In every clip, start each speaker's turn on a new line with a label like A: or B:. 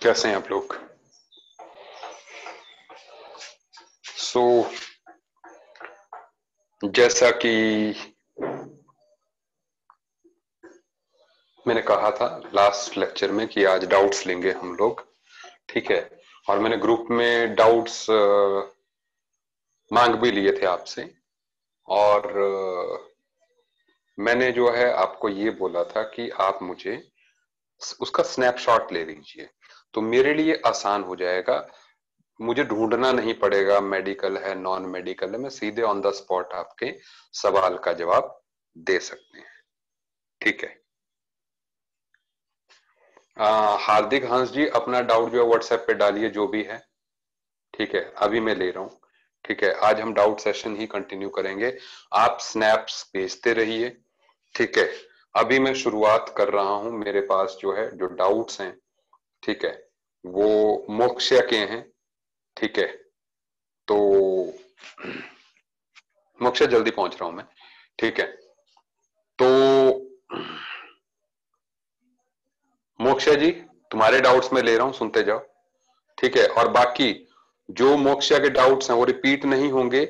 A: कैसे हैं आप लोग? जैसा कि मैंने कहा था लास्ट लेक्चर में कि आज डाउट्स लेंगे हम लोग, ठीक है। और मैंने ग्रुप में डाउट्स मांग भी लिए थे आपसे। और मैंने जो है आपको ये बोला था कि आप मुझे उसका स्नैपशॉट ले लीजिए, तो मेरे लिए आसान हो जाएगा। मुझे ढूंढना नहीं पड़ेगा मेडिकल है नॉन मेडिकल है, मैं सीधे ऑन द स्पॉट आपके सवाल का जवाब दे सकते हैं, ठीक है। हार्दिक हंस जी, अपना डाउट जो है व्हाट्सएप पे डालिए, जो भी है, ठीक है। अभी मैं ले रहा हूं, ठीक है। आज हम डाउट सेशन ही कंटिन्यू करेंगे, आप स्नैप्स भेजते रहिए, ठीक है। अभी मैं शुरुआत कर रहा हूं, मेरे पास जो है जो डाउट्स हैं, ठीक है, वो मोक्ष के हैं, ठीक है। तो मोक्ष जल्दी पहुंच रहा हूं मैं, ठीक है। तो मोक्ष जी, तुम्हारे डाउट्स मैं ले रहा हूं, सुनते जाओ, ठीक है। और बाकी जो मोक्षा के डाउट्स हैं वो रिपीट नहीं होंगे,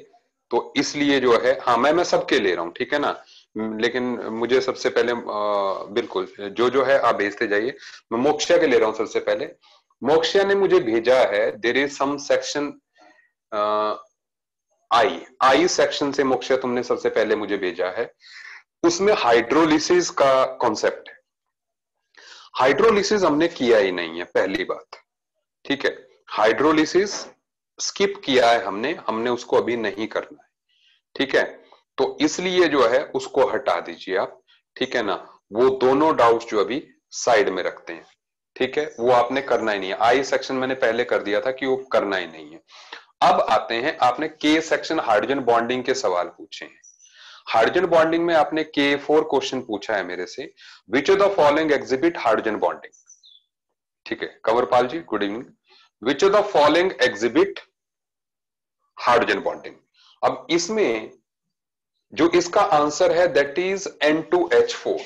A: तो इसलिए जो है, हाँ मैं सबके ले रहा हूं, ठीक है ना। लेकिन मुझे सबसे पहले बिल्कुल जो है आप भेजते जाइए। मैं मोक्षा के ले रहा हूं सबसे पहले। मोक्षा ने मुझे भेजा है, there is some section I section से मोक्षा तुमने सबसे पहले मुझे भेजा है, उसमें हाइड्रोलिसिस का कॉन्सेप्ट है। हाइड्रोलिसिस हमने किया ही नहीं है, पहली बात, ठीक है। हाइड्रोलिसिस स्किप किया है हमने हमने उसको अभी नहीं करना है, ठीक है। तो इसलिए जो है उसको हटा दीजिए आप, ठीक है ना। वो दोनों डाउट्स जो अभी साइड में रखते हैं, ठीक है, वो आपने करना ही नहीं है। आई सेक्शन मैंने पहले कर दिया था कि वो करना ही नहीं है। अब आते हैं, आपने के सेक्शन हाइड्रोजन बॉन्डिंग के सवाल पूछे हैं। हाइड्रोजन बॉन्डिंग में आपने K4 क्वेश्चन पूछा है मेरे से, which of the following exhibit hydrogen bonding, ठीक है। Kanwarpal ji good evening. Which of the following exhibit hydrogen bonding. अब इसमें जो इसका आंसर है दैट इज N2H4।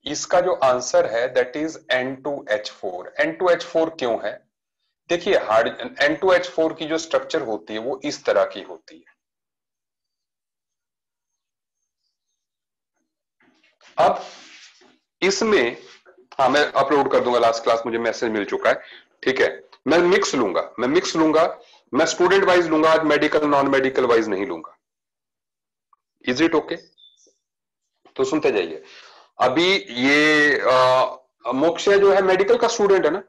A: इसका जो आंसर है दैट इज N2H4। N2H4 क्यों है? देखिए, N2H4 की जो स्ट्रक्चर होती है वो इस तरह की होती है। अब इसमें, हाँ मैं अपलोड कर दूंगा, लास्ट क्लास मुझे मैसेज मिल चुका है, ठीक है। मैं मिक्स लूंगा, मैं स्टूडेंट वाइज लूंगा आज, मेडिकल नॉन मेडिकल वाइज नहीं लूंगा। Is it okay? तो सुनते जाइए। अभी ये मोक्ष जो है मेडिकल का स्टूडेंट है ना,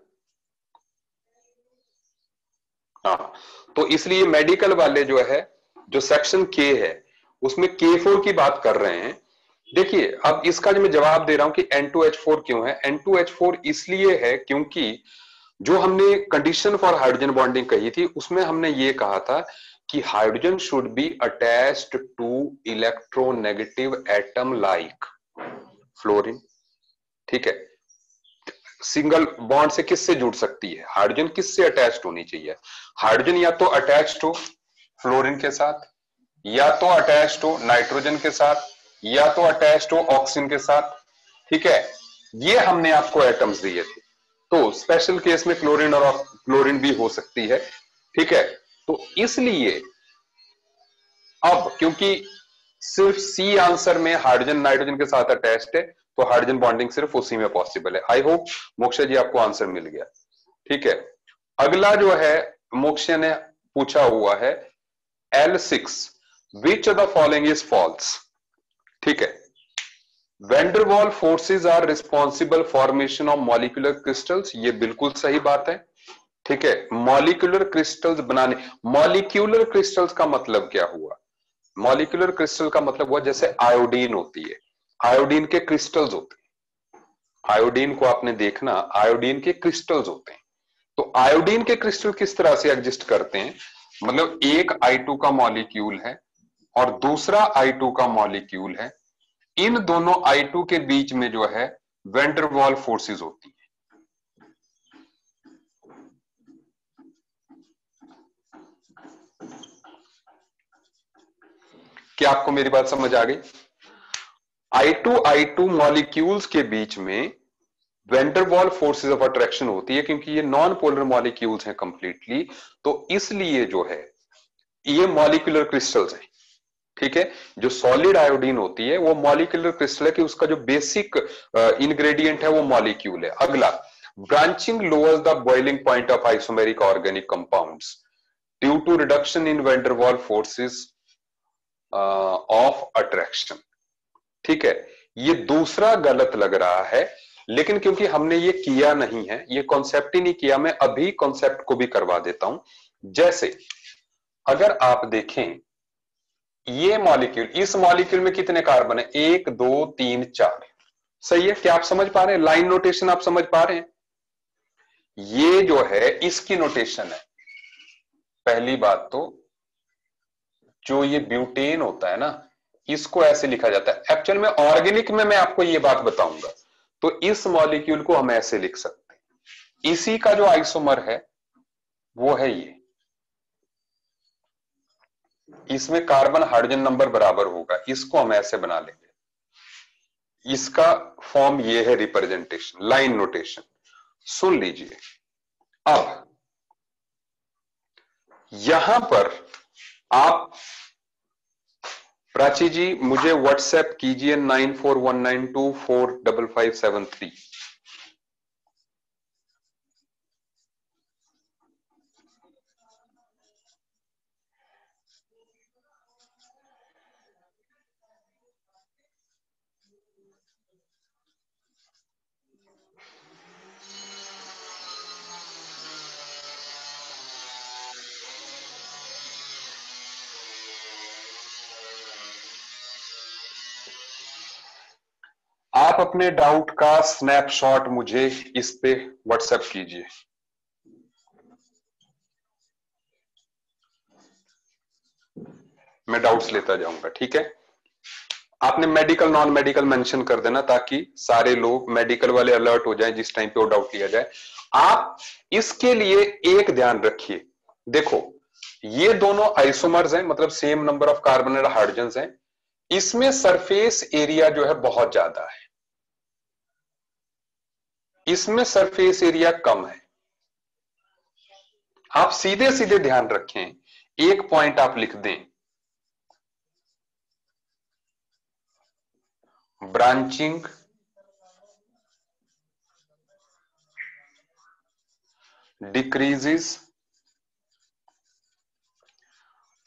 A: हाँ। तो इसलिए मेडिकल वाले जो है, जो सेक्शन के है उसमें K4 की बात कर रहे हैं। देखिए, अब इसका जो मैं जवाब दे रहा हूं कि N2H4 क्यों है। N2H4 इसलिए है क्योंकि जो हमने कंडीशन फॉर हाइड्रोजन बॉन्डिंग कही थी उसमें हमने ये कहा था कि hydrogen should be attached to electronegative atom like fluorine, ठीक है। सिंगल बॉन्ड से किससे जुड़ सकती है? हाइड्रोजन किससे अटैच्ड होनी चाहिए? हाइड्रोजन या तो अटैच्ड हो फ्लोरीन के साथ, या तो अटैच्ड हो नाइट्रोजन के साथ, या तो अटैच्ड हो ऑक्सीजन के साथ, ठीक है। ये हमने आपको एटम्स दिए थे। तो स्पेशल केस में क्लोरीन और क्लोरीन भी हो सकती है, ठीक है। तो इसलिए अब क्योंकि सिर्फ सी आंसर में हाइड्रोजन नाइट्रोजन के साथ अटैच्ड है, तो हाइड्रोजन बॉन्डिंग सिर्फ उसी में पॉसिबल है। आई होप मोक्ष जी आपको आंसर मिल गया, ठीक है। अगला जो है मोक्ष ने पूछा हुआ है L6, which of the following is false, ठीक है। Van der Waals forces are responsible formation of molecular crystals, ये बिल्कुल सही बात है, ठीक है। मॉलिक्यूलर क्रिस्टल्स बनाने, मॉलिक्यूलर क्रिस्टल्स का मतलब क्या हुआ? मॉलिक्यूलर क्रिस्टल का मतलब हुआ जैसे आयोडीन होती है, आयोडीन के क्रिस्टल्स होते हैं। आयोडीन को आपने देखना, आयोडीन के क्रिस्टल्स होते हैं। तो आयोडीन के क्रिस्टल किस तरह से एग्जिस्ट करते हैं? मतलब एक I2 का मॉलिक्यूल है और दूसरा I2 का मॉलिक्यूल है, इन दोनों I2 के बीच में जो है वेंडरवॉल फोर्सेस होती है। क्या आपको मेरी बात समझ आ गई? I2 मॉलिक्यूल्स के बीच में वैंडरवॉल फोर्सेस ऑफ अट्रैक्शन होती है, क्योंकि ये नॉन पोलर मॉलिक्यूल्स हैं कंप्लीटली, तो इसलिए जो है ये मॉलिक्यूलर क्रिस्टल्स हैं। ठीक है, जो सॉलिड आयोडीन होती है वो मॉलिक्यूलर क्रिस्टल है, कि उसका जो बेसिक इंग्रेडिएंट है वो मॉलिक्यूल है। अगला, branching lowers the boiling point of isomeric organic compounds due to reduction in van der Waals forces of attraction. ठीक है, ये दूसरा गलत लग रहा है, लेकिन क्योंकि हमने ये किया नहीं है, ये कॉन्सेप्ट ही नहीं किया, मैं अभी कॉन्सेप्ट को भी करवा देता हूं। जैसे अगर आप देखें ये मॉलिक्यूल, इस मॉलिक्यूल में कितने कार्बन है? 1 2 3 4। सही है, क्या आप समझ पा रहे हैं? लाइन नोटेशन आप समझ पा रहे हैं? ये जो है इसकी नोटेशन है। पहली बात तो जो ये ब्यूटेन होता है ना, इसको ऐसे लिखा जाता है। एक्चुअल में ऑर्गेनिक में मैं आपको ये बात बताऊंगा, तो इस मॉलिक्यूल को हम ऐसे लिख सकते हैं। इसी का जो आइसोमर है वो है ये, इसमें कार्बन हाइड्रोजन नंबर बराबर होगा, इसको हम ऐसे बना लेंगे। इसका फॉर्म ये है, रिप्रेजेंटेशन, लाइन नोटेशन। सुन लीजिए, अब यहां पर आप प्राची जी मुझे व्हाट्सएप कीजिए 9419245573। आप अपने डाउट का स्नैपशॉट मुझे इस पे व्हाट्सएप कीजिए। मैं डाउट्स लेता जाऊंगा, ठीक है? आपने मेडिकल नॉन मेडिकल मेंशन कर देना, ताकि सारे लोग मेडिकल वाले अलर्ट हो जाएं जिस टाइम पे वो डाउट लिया जाए। आप इसके लिए एक ध्यान रखिए, देखो ये दोनों आइसोमर्स हैं, मतलब सेम नंबर ऑफ कार्बन और हाइड्रोजन हैं। इसमें सरफेस एरिया जो है बहुत ज्यादा है, इसमें सरफेस एरिया कम है। आप सीधे सीधे ध्यान रखें, एक पॉइंट आप लिख दें, ब्रांचिंग डिक्रीजेस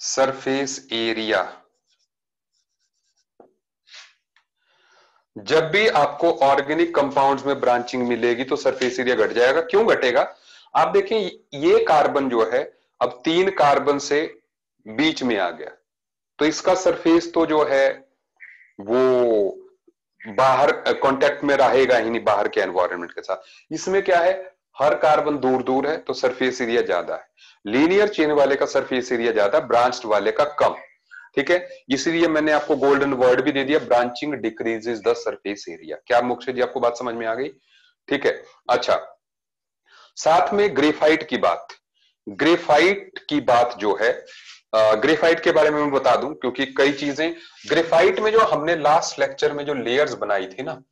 A: सरफेस एरिया। जब भी आपको ऑर्गेनिक कंपाउंड्स में ब्रांचिंग मिलेगी तो सरफेस एरिया घट जाएगा। क्यों घटेगा? आप देखें, ये कार्बन जो है अब 3 कार्बन से बीच में आ गया, तो इसका सरफेस तो जो है वो बाहर कांटेक्ट में रहेगा ही नहीं, बाहर के एनवायरनमेंट के साथ। इसमें क्या है, हर कार्बन दूर दूर है तो सरफेस एरिया ज्यादा है। लीनियर चेन वाले का सरफेस एरिया ज्यादा, ब्रांच्ड वाले का कम। ठीक है, इसलिए मैंने आपको गोल्डन वर्ड भी दे दिया, branching decreases the surface area. क्या मोक्षे जी आपको बात समझ में आ गई? ठीक है, अच्छा, साथ में ग्रेफाइट की बात, ग्रेफाइट की बात जो है, ग्रेफाइट के बारे में मैं बता दूं, क्योंकि कई चीजें ग्रेफाइट में, जो हमने लास्ट लेक्चर में जो लेयर्स बनाई थी ना,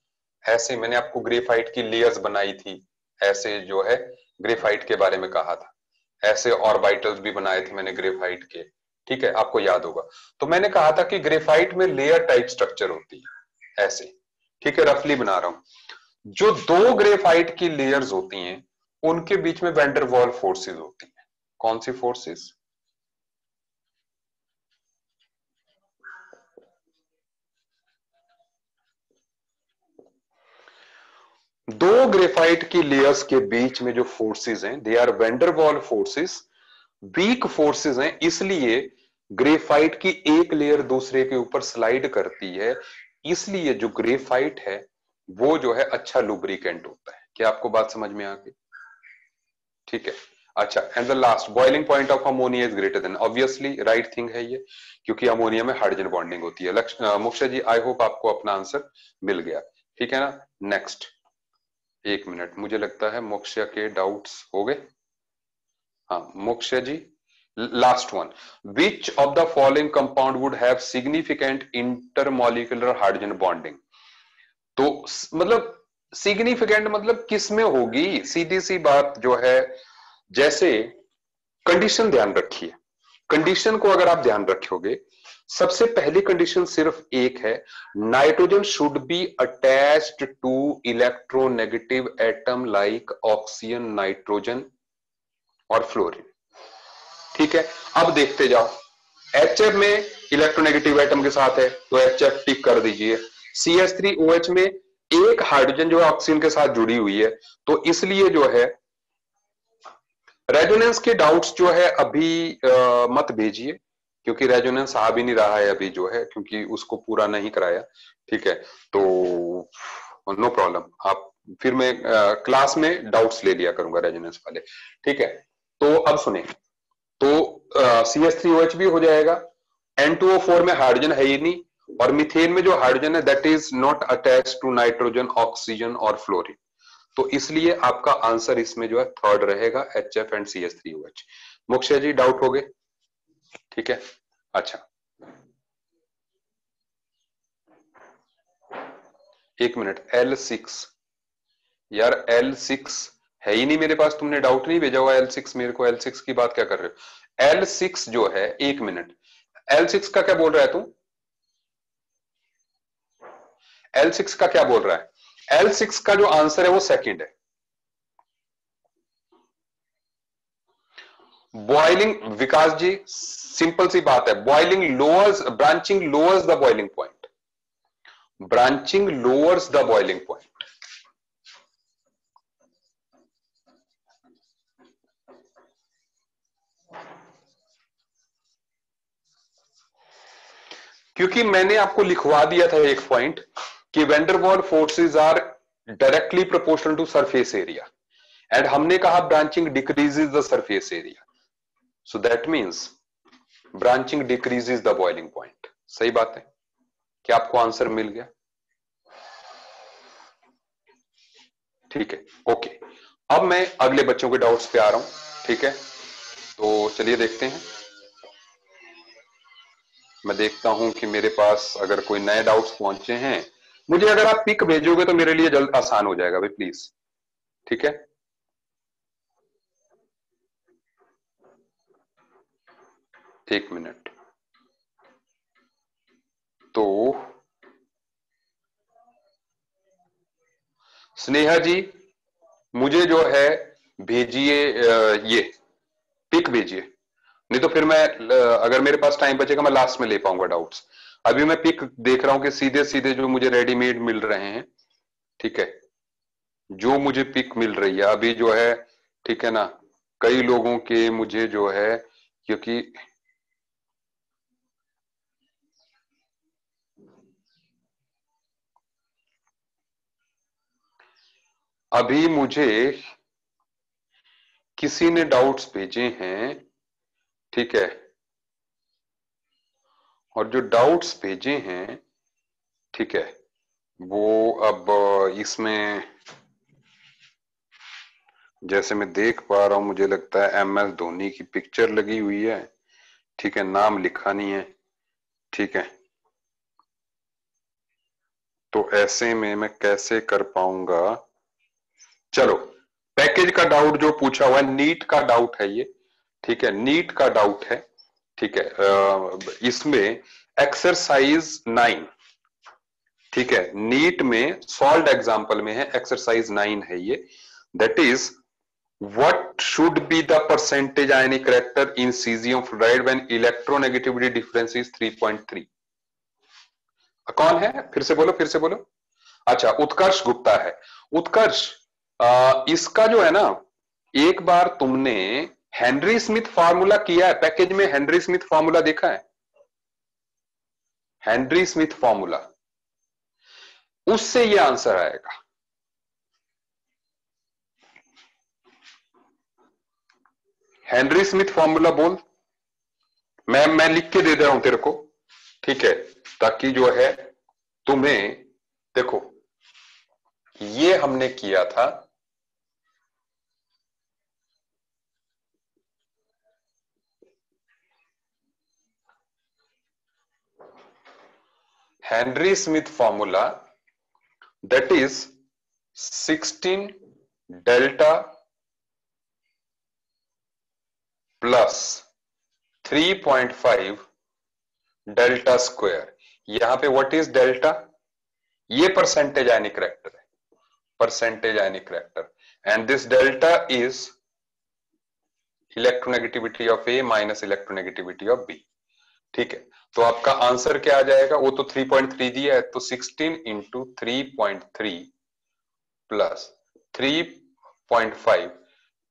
A: ऐसे मैंने आपको ग्रेफाइट की लेयर्स बनाई थी, ऐसे जो है ग्रेफाइट के बारे में कहा था, ऐसे ऑर्बिटल्स भी बनाए थे मैंने ग्रेफाइट के। ठीक है, आपको याद होगा। तो मैंने कहा था कि ग्रेफाइट में लेयर टाइप स्ट्रक्चर होती है ऐसे। ठीक है, रफली बना रहा हूं। जो 2 ग्रेफाइट की लेयर्स होती हैं उनके बीच में वैन डर वाल फोर्सेस होती हैं। कौन सी फोर्सेस? दो ग्रेफाइट की लेयर्स के बीच में जो फोर्सेस हैं, दे आर वैन डर वाल फोर्सेस। वीक फोर्सेस हैं, इसलिए ग्रेफाइट की एक लेयर दूसरे के ऊपर स्लाइड करती है, इसलिए जो ग्रेफाइट है वो जो है अच्छा लुब्रिकेंट होता है। क्या आपको बात समझ में आ गई? ठीक है, अच्छा, and the last, boiling point of ammonia is greater than, obviously right thing है ये, क्योंकि अमोनिया में हाइड्रोजन बॉन्डिंग होती है। मुक्षा जी, आई होप आपको अपना आंसर मिल गया, ठीक है ना? नेक्स्ट, एक मिनट, मुझे लगता है मोक्षा के डाउट्स हो गए। हाँ Moksha ji, last one, which of the following compound would have significant intermolecular hydrogen bonding? तो मतलब सिग्निफिकेंट मतलब किस में होगी, सीधी सी बात जो है, जैसे कंडीशन ध्यान रखिए, कंडीशन को अगर आप ध्यान रखोगे, सबसे पहली कंडीशन सिर्फ एक है, nitrogen should be attached to electronegative atom like oxygen, nitrogen और फ्लोरीन। ठीक है, अब देखते जाओ, HF में इलेक्ट्रोनेगेटिव एटम के साथ है तो HF टिक कर दीजिए। CH3OH में एक हाइड्रोजन जो है ऑक्सीजन के साथ जुड़ी हुई है, तो इसलिए जो है रेजोनेंस के डाउट्स जो है अभी मत भेजिए, क्योंकि रेजोनेंस आ भी नहीं रहा है अभी जो है, क्योंकि उसको पूरा नहीं कराया। ठीक है, तो नो प्रॉब्लम, आप फिर मैं क्लास में डाउट्स ले लिया करूंगा रेजोनेंस वाले। ठीक है, तो अब सुने, तो CH3OH भी हो जाएगा, N2O4 में हाइड्रोजन है ही नहीं, और मीथेन में जो हाइड्रोजन है that is not attach to nitrogen, oxygen और फ्लोरीन, तो इसलिए आपका आंसर इसमें जो है थर्ड रहेगा, HF and CH3OH। Mukshay ji doubt हो गए? ठीक है, अच्छा एक मिनट, L6 यार, L6 है ही नहीं मेरे पास, तुमने डाउट नहीं भेजा हुआ L6 मेरे को, L6 की बात क्या कर रहे हो? L6 जो है, एक मिनट, L6 का क्या बोल रहा है तू? L6 का क्या बोल रहा है? L6 का जो आंसर है वो सेकंड है। बॉइलिंग, विकास जी सिंपल सी बात है, boiling lowers, branching lowers the boiling point, branching lowers the boiling point. क्योंकि मैंने आपको लिखवा दिया था एक पॉइंट कि Van der Waals forces are directly proportional to surface area, and हमने कहा branching decreases the surface area, so that means branching decreases the boiling point. सही बात है, क्या आपको आंसर मिल गया? ठीक है, ओके, अब मैं अगले बच्चों के डाउट्स पे आ रहा हूं। ठीक है, तो चलिए देखते हैं, मैं देखता हूं कि मेरे पास अगर कोई नए डाउट्स पहुंचे हैं, मुझे अगर आप पिक भेजोगे तो मेरे लिए जल्द आसान हो जाएगा भाई, प्लीज। ठीक है, एक मिनट, तो स्नेहा जी मुझे जो है भेजिए, ये पिक भेजिए, नहीं तो फिर मैं अगर मेरे पास टाइम बचेगा मैं लास्ट में ले पाऊंगा डाउट्स। अभी मैं पिक देख रहा हूं कि सीधे सीधे जो मुझे रेडीमेड मिल रहे हैं। ठीक है, जो मुझे पिक मिल रही है अभी जो है, ठीक है ना, कई लोगों के मुझे जो है, क्योंकि अभी मुझे किसी ने डाउट्स भेजे हैं। ठीक है, और जो डाउट्स भेजे हैं, ठीक है, वो अब इसमें जैसे मैं देख पा रहा हूं, मुझे लगता है MS धोनी की पिक्चर लगी हुई है। ठीक है, नाम लिखा नहीं है। ठीक है, तो ऐसे में मैं कैसे कर पाऊंगा? चलो, पैकेज का डाउट जो पूछा हुआ है, नीट का डाउट है ये। ठीक है, नीट का डाउट है। ठीक है, इसमें एक्सरसाइज 9, ठीक है, नीट में सॉल्व एग्जांपल में है, एक्सरसाइज 9 है ये, that is what should be the percentage ionic character in caesium fluoride when electronegativity difference is 3.3। कौन है? फिर से बोलो, फिर से बोलो। अच्छा, उत्कर्ष गुप्ता है। उत्कर्ष, इसका जो है ना, एक बार तुमने हेनरी स्मिथ फार्मूला किया है? पैकेज में हेनरी स्मिथ फार्मूला देखा है? हेनरी स्मिथ फार्मूला, उससे ये आंसर आएगा। हेनरी स्मिथ फार्मूला बोल, मैं लिख के दे रहा हूं तेरे को। ठीक है, ताकि जो है तुम्हें, देखो ये हमने किया था, Henry Smith formula, that is 16 delta plus 3.5 delta square. यहां पे व्हाट इज डेल्टा? ये परसेंटेज आयनिक रिएक्टर है, percentage ionic reactor, and this delta is electronegativity of A minus electronegativity of B. ठीक है, तो आपका आंसर क्या आ जाएगा? वो तो 3.3 दिया है, तो 16 इंटू 3.3 प्लस 3.5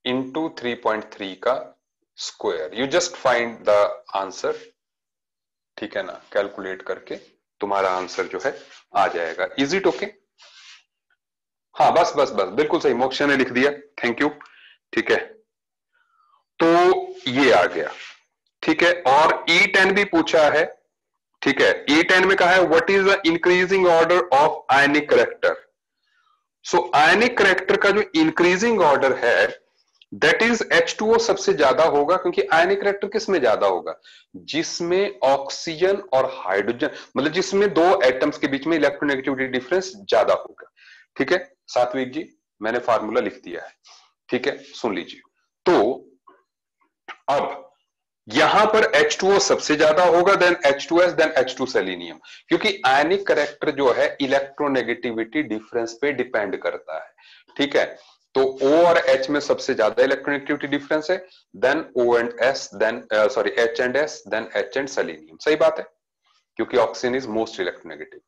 A: इंटू 3.3 का square. You just find the answer. ठीक है ना, कैलकुलेट करके तुम्हारा आंसर जो है आ जाएगा। Is it okay? हाँ, बस बस बस, बिल्कुल सही, मोक्ष ने लिख दिया, थैंक यू। ठीक है, तो ये आ गया। ठीक है, और E10 भी पूछा है। ठीक है, E10 में कहा है what is the increasing order of ionic character. So ionic character का जो इंक्रीजिंग ऑर्डर है दैट इज H2O सबसे ज्यादा होगा, क्योंकि आयनिक करेक्टर किस में ज्यादा होगा? जिसमें ऑक्सीजन और हाइड्रोजन, मतलब जिसमें दो एटम्स के बीच में इलेक्ट्रोनेगेटिविटी डिफरेंस ज्यादा होगा। ठीक है सात्विक जी, मैंने फार्मूला लिख दिया है। ठीक है, सुन लीजिए। तो अब यहां पर H2O सबसे ज्यादा होगा, then H2S, then H2 selenium, क्योंकि आयनिक करेक्टर जो है इलेक्ट्रोनेगेटिविटी डिफरेंस पे डिपेंड करता है। ठीक है, तो O और H में सबसे ज्यादा इलेक्ट्रोनेगेटिविटी डिफरेंस है, then O and S, then sorry H and S, then H and selenium. सही बात है, क्योंकि ऑक्सीजन इज मोस्ट इलेक्ट्रोनेगेटिव।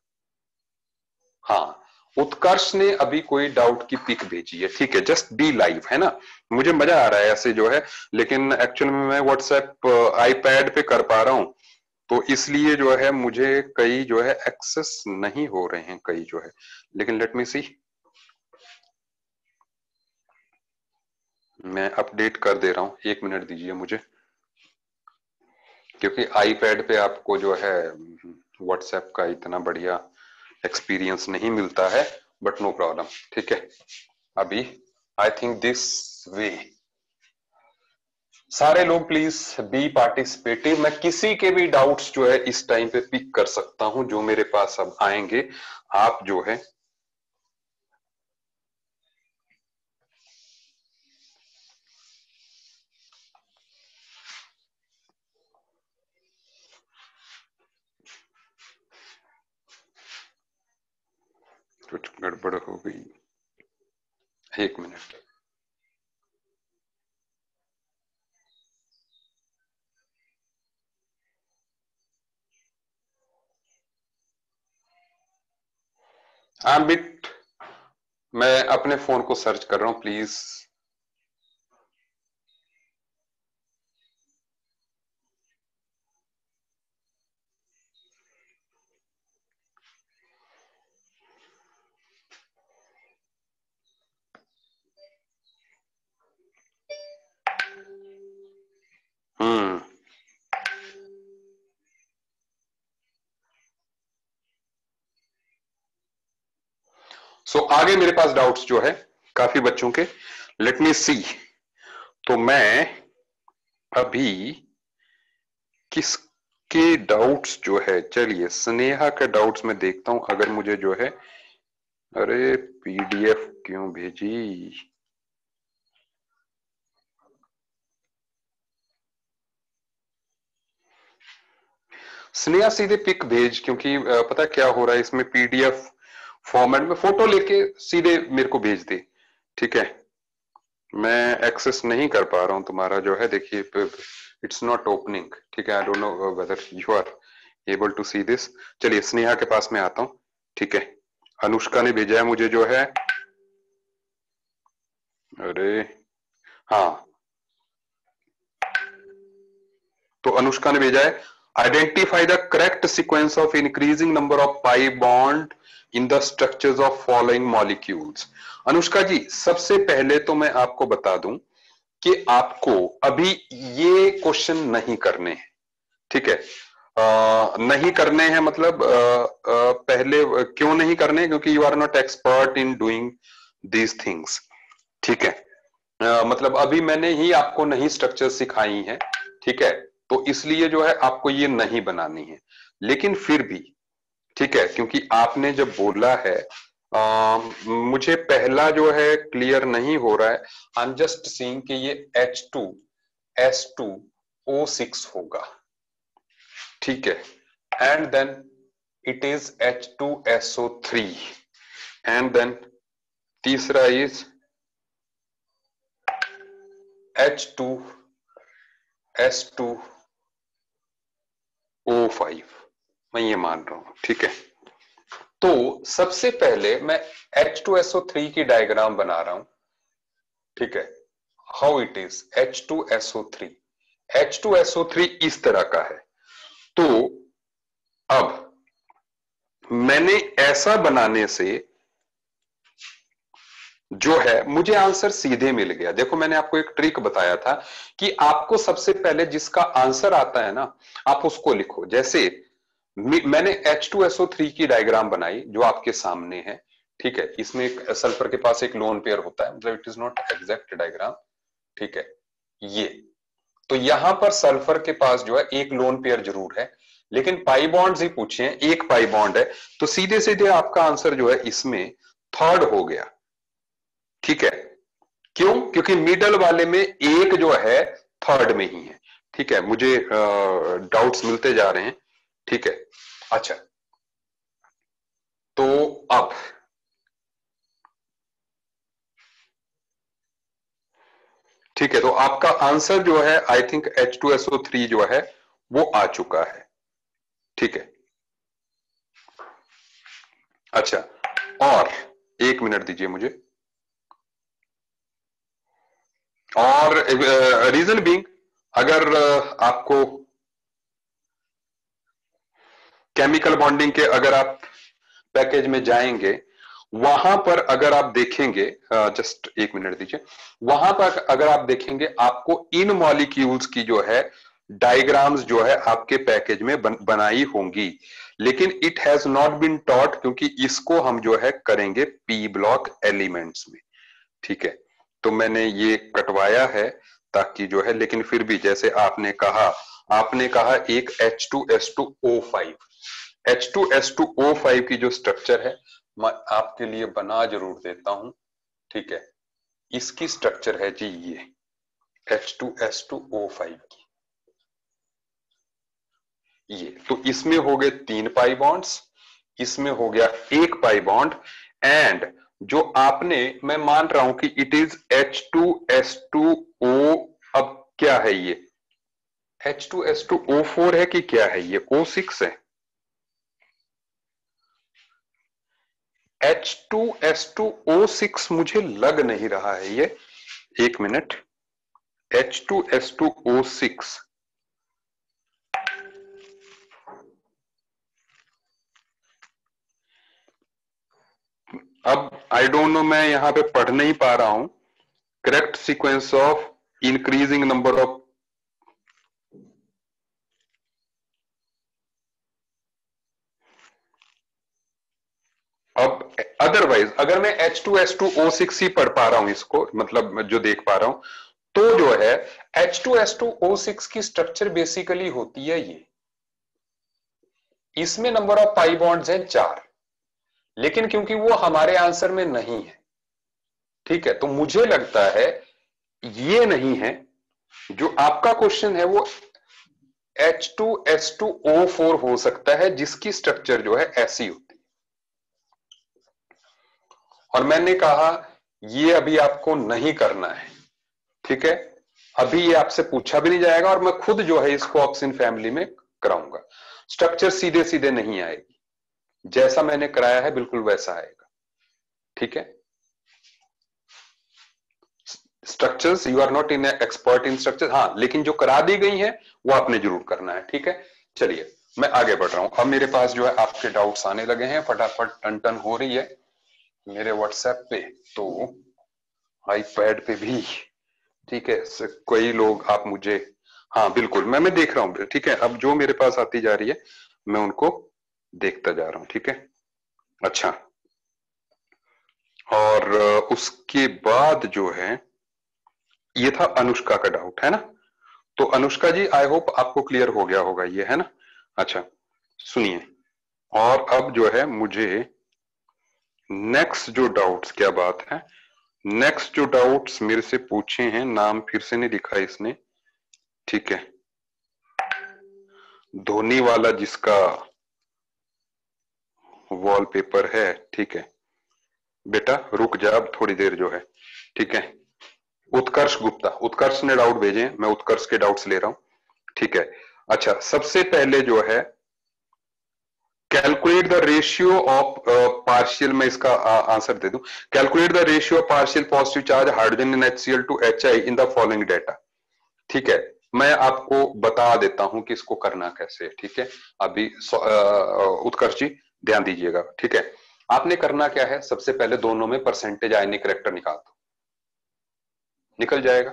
A: हाँ, उत्कर्ष ने अभी कोई डाउट की पिक भेजी है। ठीक है, जस्ट बी लाइव, है ना। मुझे मजा आ रहा है ऐसे जो है, लेकिन एक्चुअल में मैं व्हाट्सएप आईपैड पे कर पा रहा हूं, तो इसलिए जो है मुझे कई जो है एक्सेस नहीं हो रहे हैं कई जो है, लेकिन लेट मी सी, मैं अपडेट कर दे रहा हूं, 1 मिनट दीजिए मुझे, क्योंकि आईपैड पे आपको जो है व्हाट्सएप का इतना बढ़िया एक्सपीरियंस नहीं मिलता है, बट नो प्रॉब्लम। ठीक है, अभी आई थिंक दिस वे, सारे लोग प्लीज बी पार्टिसिपेटिव। मैं किसी के भी डाउट्स जो है इस टाइम पे पिक कर सकता हूं जो मेरे पास अब आएंगे। आप जो है कुछ गड़बड़ हो गई, 1 मिनट। हाँ बिट, मैं अपने फोन को सर्च कर रहा हूं प्लीज। हम्म, सो आगे मेरे पास डाउट्स जो है काफी बच्चों के, लेट मी सी। तो मैं अभी किसके डाउट्स जो है, चलिए स्नेहा के डाउट्स में देखता हूं, अगर मुझे जो है, अरे पीडीएफ क्यों भेजी? स्नेहा सीधे पिक भेज, क्योंकि पता क्या हो रहा है इसमें, पीडीएफ फॉर्मेट में फोटो लेके सीधे मेरे को भेज दे। ठीक है, मैं एक्सेस नहीं कर पा रहा हूं तुम्हारा जो है, देखिए इट्स नॉट ओपनिंग। ठीक है, I don't know whether you are able to see this. चलिए स्नेहा के पास में आता हूं। ठीक है, अनुष्का ने भेजा है मुझे जो है, अरे हाँ, तो अनुष्का ने भेजा है, identify the correct sequence of increasing number of pi bond in the structures of following molecules. Anushka ji, सबसे पहले तो मैं आपको बता दूं कि आपको अभी ये क्वेश्चन नहीं करने हैं। ठीक है, नहीं करने हैं मतलब पहले क्यों नहीं करने, क्योंकि you are not expert in doing these things. ठीक है, मतलब अभी मैंने ही आपको नहीं स्ट्रक्चर सिखाई है। ठीक है, तो इसलिए जो है आपको ये नहीं बनानी है, लेकिन फिर भी ठीक है, क्योंकि आपने जब बोला है मुझे पहला जो है क्लियर नहीं हो रहा है। आई एम जस्ट सीइंग कि ये H2S2O6 होगा, ठीक है, and then it is H2SO3 and then तीसरा इज H2S2O5, मैं ये मान रहा हूं, ठीक है। तो सबसे पहले मैं H2SO3 की डायग्राम बना रहा हूं, ठीक है। How it is H2SO3, H2SO3 इस तरह का है। तो अब मैंने ऐसा बनाने से जो है मुझे आंसर सीधे मिल गया। देखो मैंने आपको एक ट्रिक बताया था कि आपको सबसे पहले जिसका आंसर आता है ना, आप उसको लिखो। जैसे मैंने H2SO3 की डायग्राम बनाई जो आपके सामने है, ठीक है। इसमें एक सल्फर के पास एक लोन पेयर होता है, मतलब it is not exact diagram, ठीक है। ये तो यहां पर सल्फर के पास जो है एक लोन पेयर जरूर है, लेकिन पाई बॉन्ड्स ही पूछे हैं, एक पाई बॉन्ड है, तो सीधे सीधे आपका आंसर जो है इसमें थर्ड हो गया, ठीक है। क्यों? क्योंकि मिडल वाले में एक जो है थर्ड में ही है, ठीक है। मुझे डाउट्स मिलते जा रहे हैं, ठीक है। अच्छा, तो अब ठीक है, तो आपका आंसर जो है आई थिंक H2SO3 जो है वो आ चुका है, ठीक है। अच्छा, और एक मिनट दीजिए मुझे। और रीजन बीइंग, अगर आपको केमिकल बॉन्डिंग के अगर आप पैकेज में जाएंगे, वहां पर अगर आप देखेंगे, जस्ट एक मिनट दीजिए, वहां पर अगर आप देखेंगे आपको इन मॉलिक्यूल्स की जो है डायग्राम्स जो है आपके पैकेज में बनाई होंगी, लेकिन it has not been taught, क्योंकि इसको हम जो है करेंगे पी ब्लॉक एलिमेंट्स में, ठीक है। तो मैंने ये कटवाया है ताकि जो है, लेकिन फिर भी जैसे आपने कहा एक H2S2O5, H2S2O5 की जो स्ट्रक्चर है मैं आपके लिए बना जरूर देता हूं, ठीक है। इसकी स्ट्रक्चर है जी ये H2S2O5 की, ये तो इसमें हो गए 3 पाई बॉन्ड्स, इसमें हो गया एक पाई बॉन्ड, एंड जो आपने, मैं मान रहा हूं कि इट इज H2S2O, अब क्या है ये H2S2O4 है कि क्या है ये O6 है? H2S2O6 मुझे लग नहीं रहा है ये, एक मिनट। H2S2O6, अब आई डोंट नो, मैं यहां पे पढ़ नहीं पा रहा हूं। Correct sequence of increasing number of, अब अदरवाइज अगर मैं H2S2O6 ही पढ़ पा रहा हूं इसको, मतलब जो देख पा रहा हूं, तो जो है H2S2O6 की स्ट्रक्चर बेसिकली होती है ये, इसमें नंबर ऑफ पाई बॉन्ड्स हैं 4, लेकिन क्योंकि वो हमारे आंसर में नहीं है, ठीक है, तो मुझे लगता है ये नहीं है। जो आपका क्वेश्चन है वो H2S2O4 हो सकता है, जिसकी स्ट्रक्चर जो है ऐसी होती है। और मैंने कहा ये अभी आपको नहीं करना है, ठीक है। अभी ये आपसे पूछा भी नहीं जाएगा, और मैं खुद जो है इसको ऑक्सिन फैमिली में कराऊंगा। स्ट्रक्चर सीधे सीधे नहीं आएगी, जैसा मैंने कराया है बिल्कुल वैसा आएगा, ठीक है। Structures, you are not in expert in structure, हाँ, लेकिन जो करा दी गई है वो आपने जरूर करना है, ठीक है। चलिए मैं आगे बढ़ रहा हूं। अब मेरे पास जो है आपके डाउट्स आने लगे हैं, फटाफट टन टन हो रही है मेरे व्हाट्सएप पे, तो आईपैड पे भी, ठीक है। कोई लोग आप मुझे, हाँ बिल्कुल, मैं देख रहा हूँ, ठीक है। अब जो मेरे पास आती जा रही है मैं उनको देखता जा रहा हूं, ठीक है। अच्छा, और उसके बाद जो है ये था अनुष्का का डाउट, है ना। तो अनुष्का जी, आई होप आपको क्लियर हो गया होगा ये, है ना। अच्छा, सुनिए, और अब जो है मुझे नेक्स्ट जो डाउट्स, क्या बात है, नेक्स्ट जो डाउट्स मेरे से पूछे हैं, नाम फिर से नहीं लिखा इसने, ठीक है, धोनी वाला जिसका वॉलपेपर है, ठीक है बेटा, रुक जा अब थोड़ी देर जो है, ठीक है। उत्कर्ष गुप्ता, उत्कर्ष ने डाउट भेजे, मैं उत्कर्ष के डाउट्स ले रहा हूं, ठीक है। अच्छा, सबसे पहले जो है calculate the ratio of partial, मैं इसका आंसर दे दूं, calculate the ratio of partial positive charge hydrogen in HCl to HI in the following data, ठीक है। मैं आपको बता देता हूं कि इसको करना कैसे है, ठीक है। अभी उत्कर्ष जी ध्यान दीजिएगा, ठीक है। आपने करना क्या है, सबसे पहले दोनों में परसेंटेज आयनिक करैक्टर निकाल दो, निकल जाएगा।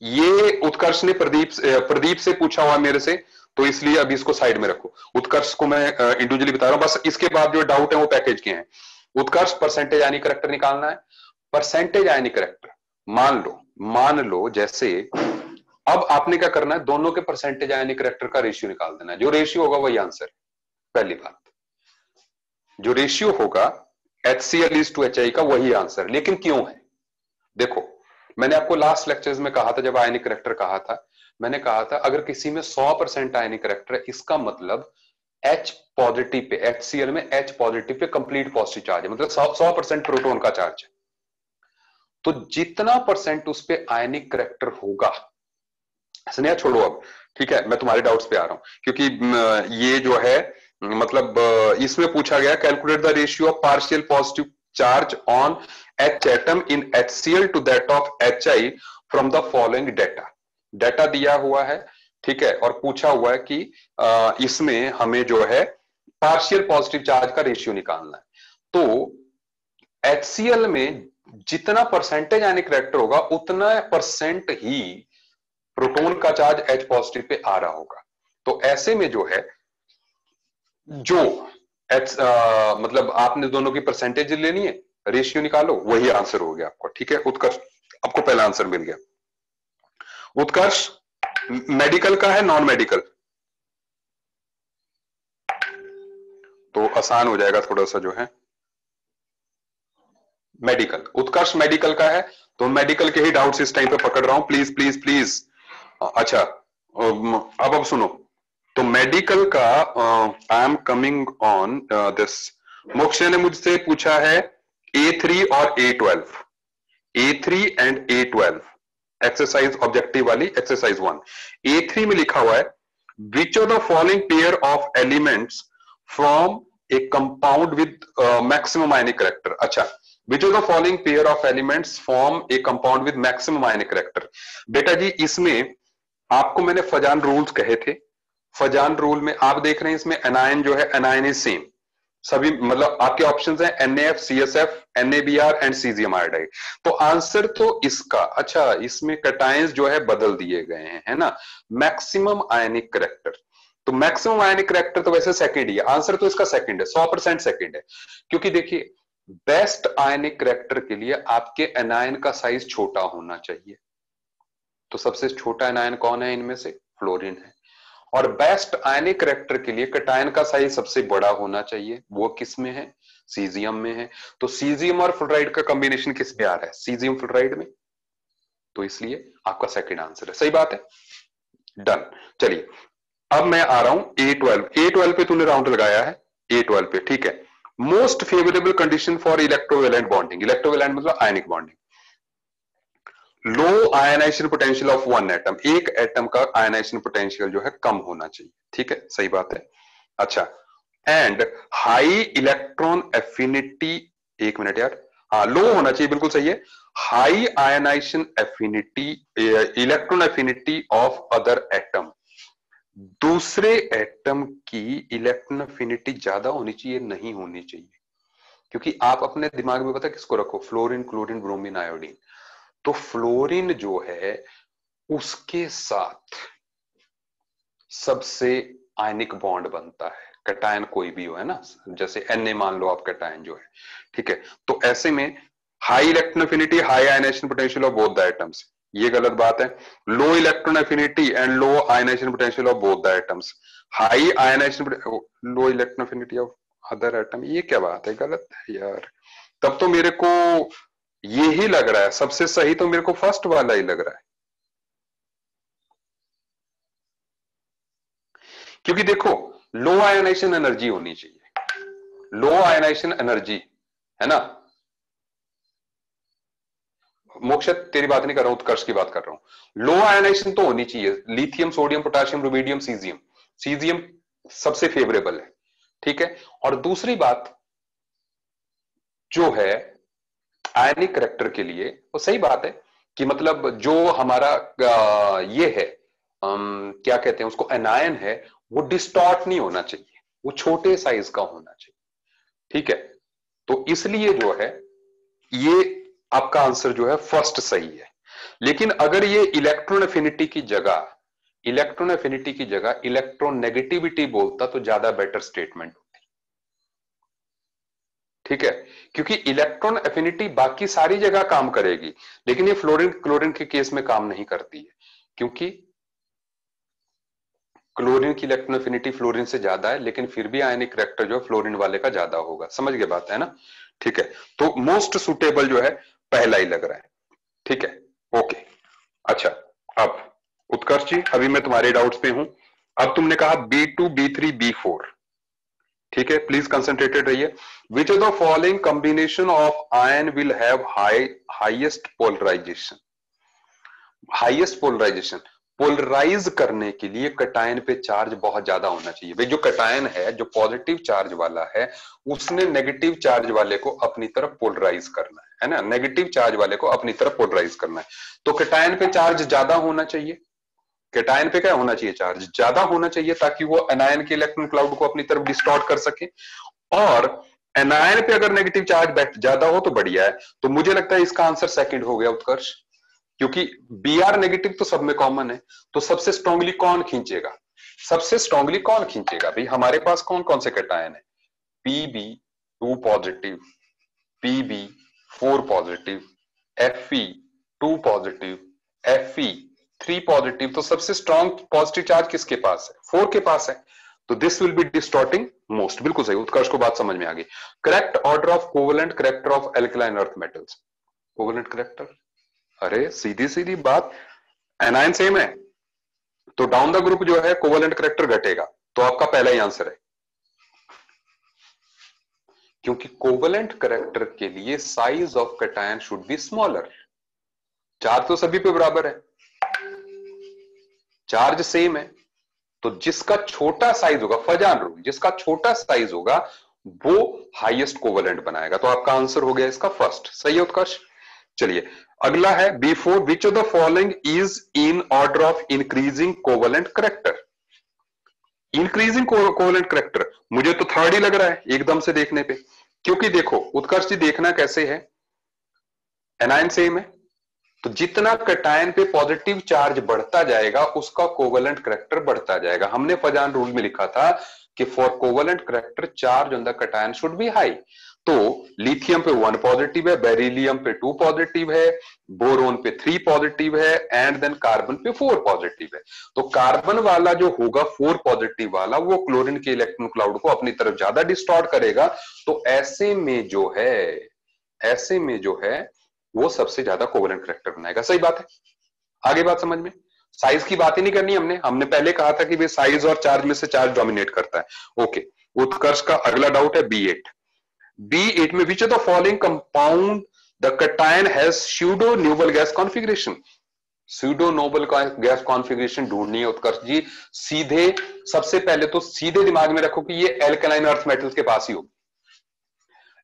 A: ये उत्कर्ष ने प्रदीप से पूछा हुआ मेरे से, तो इसलिए अभी इसको साइड में रखो। उत्कर्ष को मैं इंडिविजुअली बता रहा हूं, बस इसके बाद जो डाउट है वो पैकेज के हैं। उत्कर्ष परसेंटेज आयनिक करैक्टर निकालना है। परसेंटेज आयनिक करैक्टर मान लो जैसे, अब आपने क्या करना है, दोनों के परसेंटेज आयनिक करैक्टर का रेशियो निकाल देना है। जो रेशियो होगा वही आंसर है। पहली बात, जो रेशियो होगा HCl:2HI का वही आंसर। लेकिन क्यों है, देखो मैंने आपको लास्ट लेक्चर्स में कहा था, जब आयनिक करैक्टर कहा था, मैंने कहा था अगर किसी में 100% आयनिक करैक्टर है, इसका मतलब H पॉजिटिव पे, HCl में H positive pay complete positive charge है, मतलब 100% प्रोटॉन का चार्ज है। तो जितना परसेंट उस पे आयनिक करैक्टर होगा, स्नेहा छोड़ो अब, ठीक है, मैं तुम्हारे डाउट्स पे आ रहा हूं, क्योंकि ये जो है मतलब इसमें पूछा गया calculate the ratio of partial positive charge on H atom in HCl to that of HI from the following data. Data दिया हुआ है, ठीक है, और पूछा हुआ है कि इसमें हमें जो है पार्शियल पॉजिटिव चार्ज का रेशियो निकालना है। तो HCl में जितना परसेंटेज आयनिक करैक्टर होगा, उतना परसेंट ही प्रोटॉन का चार्ज H पॉजिटिव पे आ रहा होगा। तो ऐसे में जो है, जो मतलब आपने दोनों की परसेंटेज लेनी है, रेशियो निकालो, वही आंसर हो गया आपको, ठीक है। उत्कर्ष, आपको पहला आंसर मिल गया। उत्कर्ष मेडिकल का है नॉन मेडिकल, तो आसान हो जाएगा थोड़ा सा जो है। मेडिकल, उत्कर्ष मेडिकल का है, तो मेडिकल के ही डाउट्स इस टाइम पे पकड़ रहा हूं, प्लीज प्लीज प्लीज। अच्छा, अब सुनो, तो मेडिकल का I am coming on this. Moksh ने मुझसे पूछा है A3 और A12, A3 and A12 exercise objective वाली एक्सरसाइज 1। A3 में लिखा हुआ है which of the following pair of elements from a compound with maximum ionic character. अच्छा, which of the following pair of elements form a compound with maximum ionic character. बेटा जी, इसमें आपको मैंने फजान रूल्स कहे थे। फजान रूल में आप देख रहे हैं, इसमें एनायन जो है, एनायन इज सेम सभी, मतलब आपके ऑप्शंस हैं NaF, CSF, NaBr and caesium iodide. तो आंसर तो इसका, अच्छा इसमें कटायंस जो है बदल दिए गए हैं, है ना। मैक्सिमम आयनिक करैक्टर, तो मैक्सिमम आयनिक करैक्टर तो वैसे सेकंड ही है, आंसर तो इसका सेकंड है, 100% सेकंड है। क्योंकि देखिए, बेस्ट आयनिक करैक्टर के लिए आपके एनायन का साइज छोटा होना चाहिए। तो सबसे छोटा एनायन कौन है इनमें से, फ्लोरीन है। और बेस्ट आयनिक करैक्टर के लिए कटायन का साइज सबसे बड़ा होना चाहिए, वो किस में है, सीजियम में है। तो सीजियम और फ्लोराइड का कॉम्बिनेशन किस में आ रहा है, सीजियम फ्लोराइड में। तो इसलिए आपका सेकंड आंसर है, सही बात है, डन। चलिए, अब मैं आ रहा हूं A12 पे तूने राउंड लगाया है, A12 पे, ठीक है। Most favourable condition for electrovalent bonding, electrovalent मतलब ionic bonding. Low ionization potential of one atom, एक एटम का आयनाइजेशन पोटेंशियल जो है कम होना चाहिए, ठीक है, सही बात है। अच्छा, एंड हाई इलेक्ट्रॉन एफिनिटी, एक मिनट यार, हाँ लो होना चाहिए, बिल्कुल सही है। High ionization affinity, electron affinity of other atom, दूसरे एटम की इलेक्ट्रॉन एफिनिटी ज्यादा होनी चाहिए, नहीं होनी चाहिए। क्योंकि आप अपने दिमाग में पता किसको रखो, फ्लोरीन, क्लोरीन, ब्रोमीन, आयोडीन। तो फ्लोरीन जो है उसके साथ सबसे आयनिक बॉन्ड बनता है, कैटायन कोई भी हो, है ना, जैसे Na मान लो आप कैटायन जो है, ठीक है। तो ऐसे में high electron affinity, high ionization potential of both the atoms, ये गलत बात है। Low electron affinity and low ionization potential of both the atoms, high ionization, low electron affinity of other atom, ये क्या बात है, गलत है यार। तब तो मेरे को ये ही लग रहा है सबसे सही, तो मेरे को फर्स्ट वाला ही लग रहा है। क्योंकि देखो लो आयनाइजेशन एनर्जी होनी चाहिए, लो आयनाइजेशन एनर्जी, है ना। मोक्ष तेरी बात नहीं कर रहा हूं, उत्कर्ष की बात कर रहा हूं। लो आयनाइजेशन तो होनी चाहिए, lithium, sodium, potassium, rubidium, caesium. Caesium सबसे फेवरेबल है, ठीक है। और दूसरी बात जो है आयनिक करेक्टर के लिए, वो सही बात है कि मतलब जो हमारा ये है, क्या कहते हैं उसको, एनायन है, वो डिस्टॉर्ट नहीं होना चाहिए, वो छोटे साइज का होना चाहिए, ठीक है। तो इसलिए जो है ये आपका आंसर जो है फर्स्ट सही है। लेकिन अगर ये इलेक्ट्रॉन एफिनिटी की जगह, इलेक्ट्रॉन एफिनिटी की जगह इलेक्ट्रॉन नेगेटिविटी बोलता तो ज्यादा बेटर स्टेटमेंट होती, ठीक है। क्योंकि इलेक्ट्रॉन एफिनिटी बाकी सारी जगह काम करेगी, लेकिन ये फ्लोरीन क्लोरीन के केस में काम नहीं करती है, क्योंकि क्लोरीन की इलेक्ट्रॉन एफिनिटी फ्लोरीन से ज्यादा है, लेकिन फिर भी आयनिक करेक्टर जो फ्लोरीन वाले का ज्यादा होगा। समझ गए बात, है ना, ठीक है। तो मोस्ट सुटेबल जो है पहला ही लग रहा है, ठीक है, ओके। अच्छा, अब उत्कर्ष जी, अभी मैं तुम्हारे डाउट्स पे हूं। अब तुमने कहा B2 B3 B4, ठीक है, प्लीज कंसंट्रेटेड रहिए। Which of the following combination of ion will have highest polarization, highest polarization, polarize करने के लिए कटायन पे चार्ज बहुत ज्यादा होना चाहिए। भाई जो कटायन है, जो पॉजिटिव चार्ज वाला है, उसने नेगेटिव चार्ज वाले को अपनी तरफ पोलराइज करना है ना, नेगेटिव चार्ज वाले को अपनी तरफ पोलराइज करना है। तो कटायन पे चार्ज ज्यादा होना चाहिए, कैटायन पे क्या होना चाहिए, चार्ज ज्यादा होना चाहिए, ताकि वो एनायन के इलेक्ट्रॉन क्लाउड को अपनी तरफ डिस्टॉर्ट कर सके। और एनायन पे अगर नेगेटिव चार्ज ज्यादा हो तो बढ़िया है। तो मुझे लगता है इसका आंसर सेकंड हो गया उत्कर्ष, क्योंकि Br नेगेटिव तो सब में कॉमन है। तो सबसे स्ट्रांगली कौन खींचेगा, सबसे स्ट्रांगली कौन खींचेगा भाई, हमारे पास कौन कौन से कैटायन है, Pb2 positive, Pb4 positive, Fe2 positive, Fe3 positive. तो सबसे स्ट्रॉन्ग पॉजिटिव चार्ज किसके पास है, 4 के पास है। तो this will be distorting most, बिल्कुल सही उत्कर्ष को बात समझ में आ गई। Correct order of covalent character of alkaline earth metals, covalent character, अरे सीधी सीधी बात, एनायन सेम है तो डाउन द ग्रुप जो है कोवेलेंट करेक्टर घटेगा, तो आपका पहला ही आंसर है। क्योंकि कोवेलेंट करेक्टर के लिए size of cation should be smaller, charge तो सभी पे बराबर है, चार्ज सेम है, तो जिसका छोटा साइज होगा, फजान रूल, जिसका छोटा साइज होगा वो हाईएस्ट कोवेलेंट बनाएगा। तो आपका आंसर हो गया इसका फर्स्ट, सही है उत्कर्ष। चलिए अगला है B4, which of the following is in order of increasing covalent character, increasing covalent character, मुझे तो थर्ड ही लग रहा है एकदम से देखने पे। क्योंकि देखो उत्कर्ष जी, देखना कैसे है, एनायन सेम है, तो जितना कैटायन पे पॉजिटिव चार्ज बढ़ता जाएगा उसका कोवेलेंट करेक्टर बढ़ता जाएगा। हमने फजान रूल में लिखा था कि for covalent character charge on the cation should be high. तो लिथियम पे 1 पॉजिटिव है, बेरिलियम पे 2 पॉजिटिव है, बोरोन पे 3 पॉजिटिव है, एंड देन कार्बन पे 4 पॉजिटिव है। तो कार्बन वाला जो होगा 4 पॉजिटिव वाला, वो क्लोरीन के इलेक्ट्रॉन क्लाउड को अपनी तरफ ज्यादा डिस्टॉर्ट करेगा। तो ऐसे में जो है, ऐसे में जो है वो सबसे ज्यादा कोवेलेंट करेक्टर बनाएगा। सही बात है, आगे बात समझ में। साइज की बात ही नहीं करनी हमने, हमने पहले कहा था कि भाई साइज और चार्ज में से चार्ज डोमिनेट करता है। ओके, उत्कर्ष का अगला डाउट है B8, B8 में विच of the following compound the cation has pseudo noble gas configuration, pseudo noble gas configuration ढूंढनी है उत्कर्ष जी। सीधे सबसे पहले तो सीधे दिमाग में रखो कि ये एल्केलाइन अर्थ मेटल्स के पास ही होगी,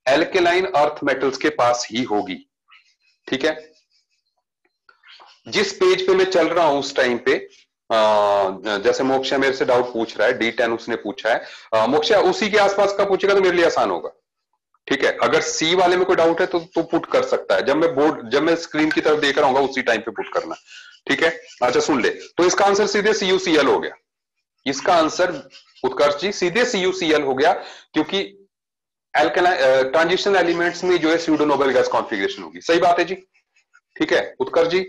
A: एल्केलाइन अर्थ मेटल्स के पास ही होगी, ठीक है। जिस पेज पे मैं चल रहा हूं उस टाइम पे, जैसे मोक्षा मेरे से डाउट पूछ रहा है, D10 उसने पूछा है, मोक्षा उसी के आसपास का पूछेगा तो मेरे लिए आसान होगा, ठीक है। अगर C वाले में कोई डाउट है तो पुट कर सकता है, जब मैं स्क्रीन की तरफ देख रहा हूँ उसी टाइम पे पुट करना, ठीक है। अच्छा सुन ले, तो इसका आंसर सीधे CuCl हो गया, इसका आंसर उत्कर्ष जी सीधे CuCl हो गया, क्योंकि ट्रांजिशन एलिमेंट्स में जो है स्यूडो नोबल गैस कॉन्फिगरेशन होगी। सही बात है जी, ठीक है उत्कर्ष जी।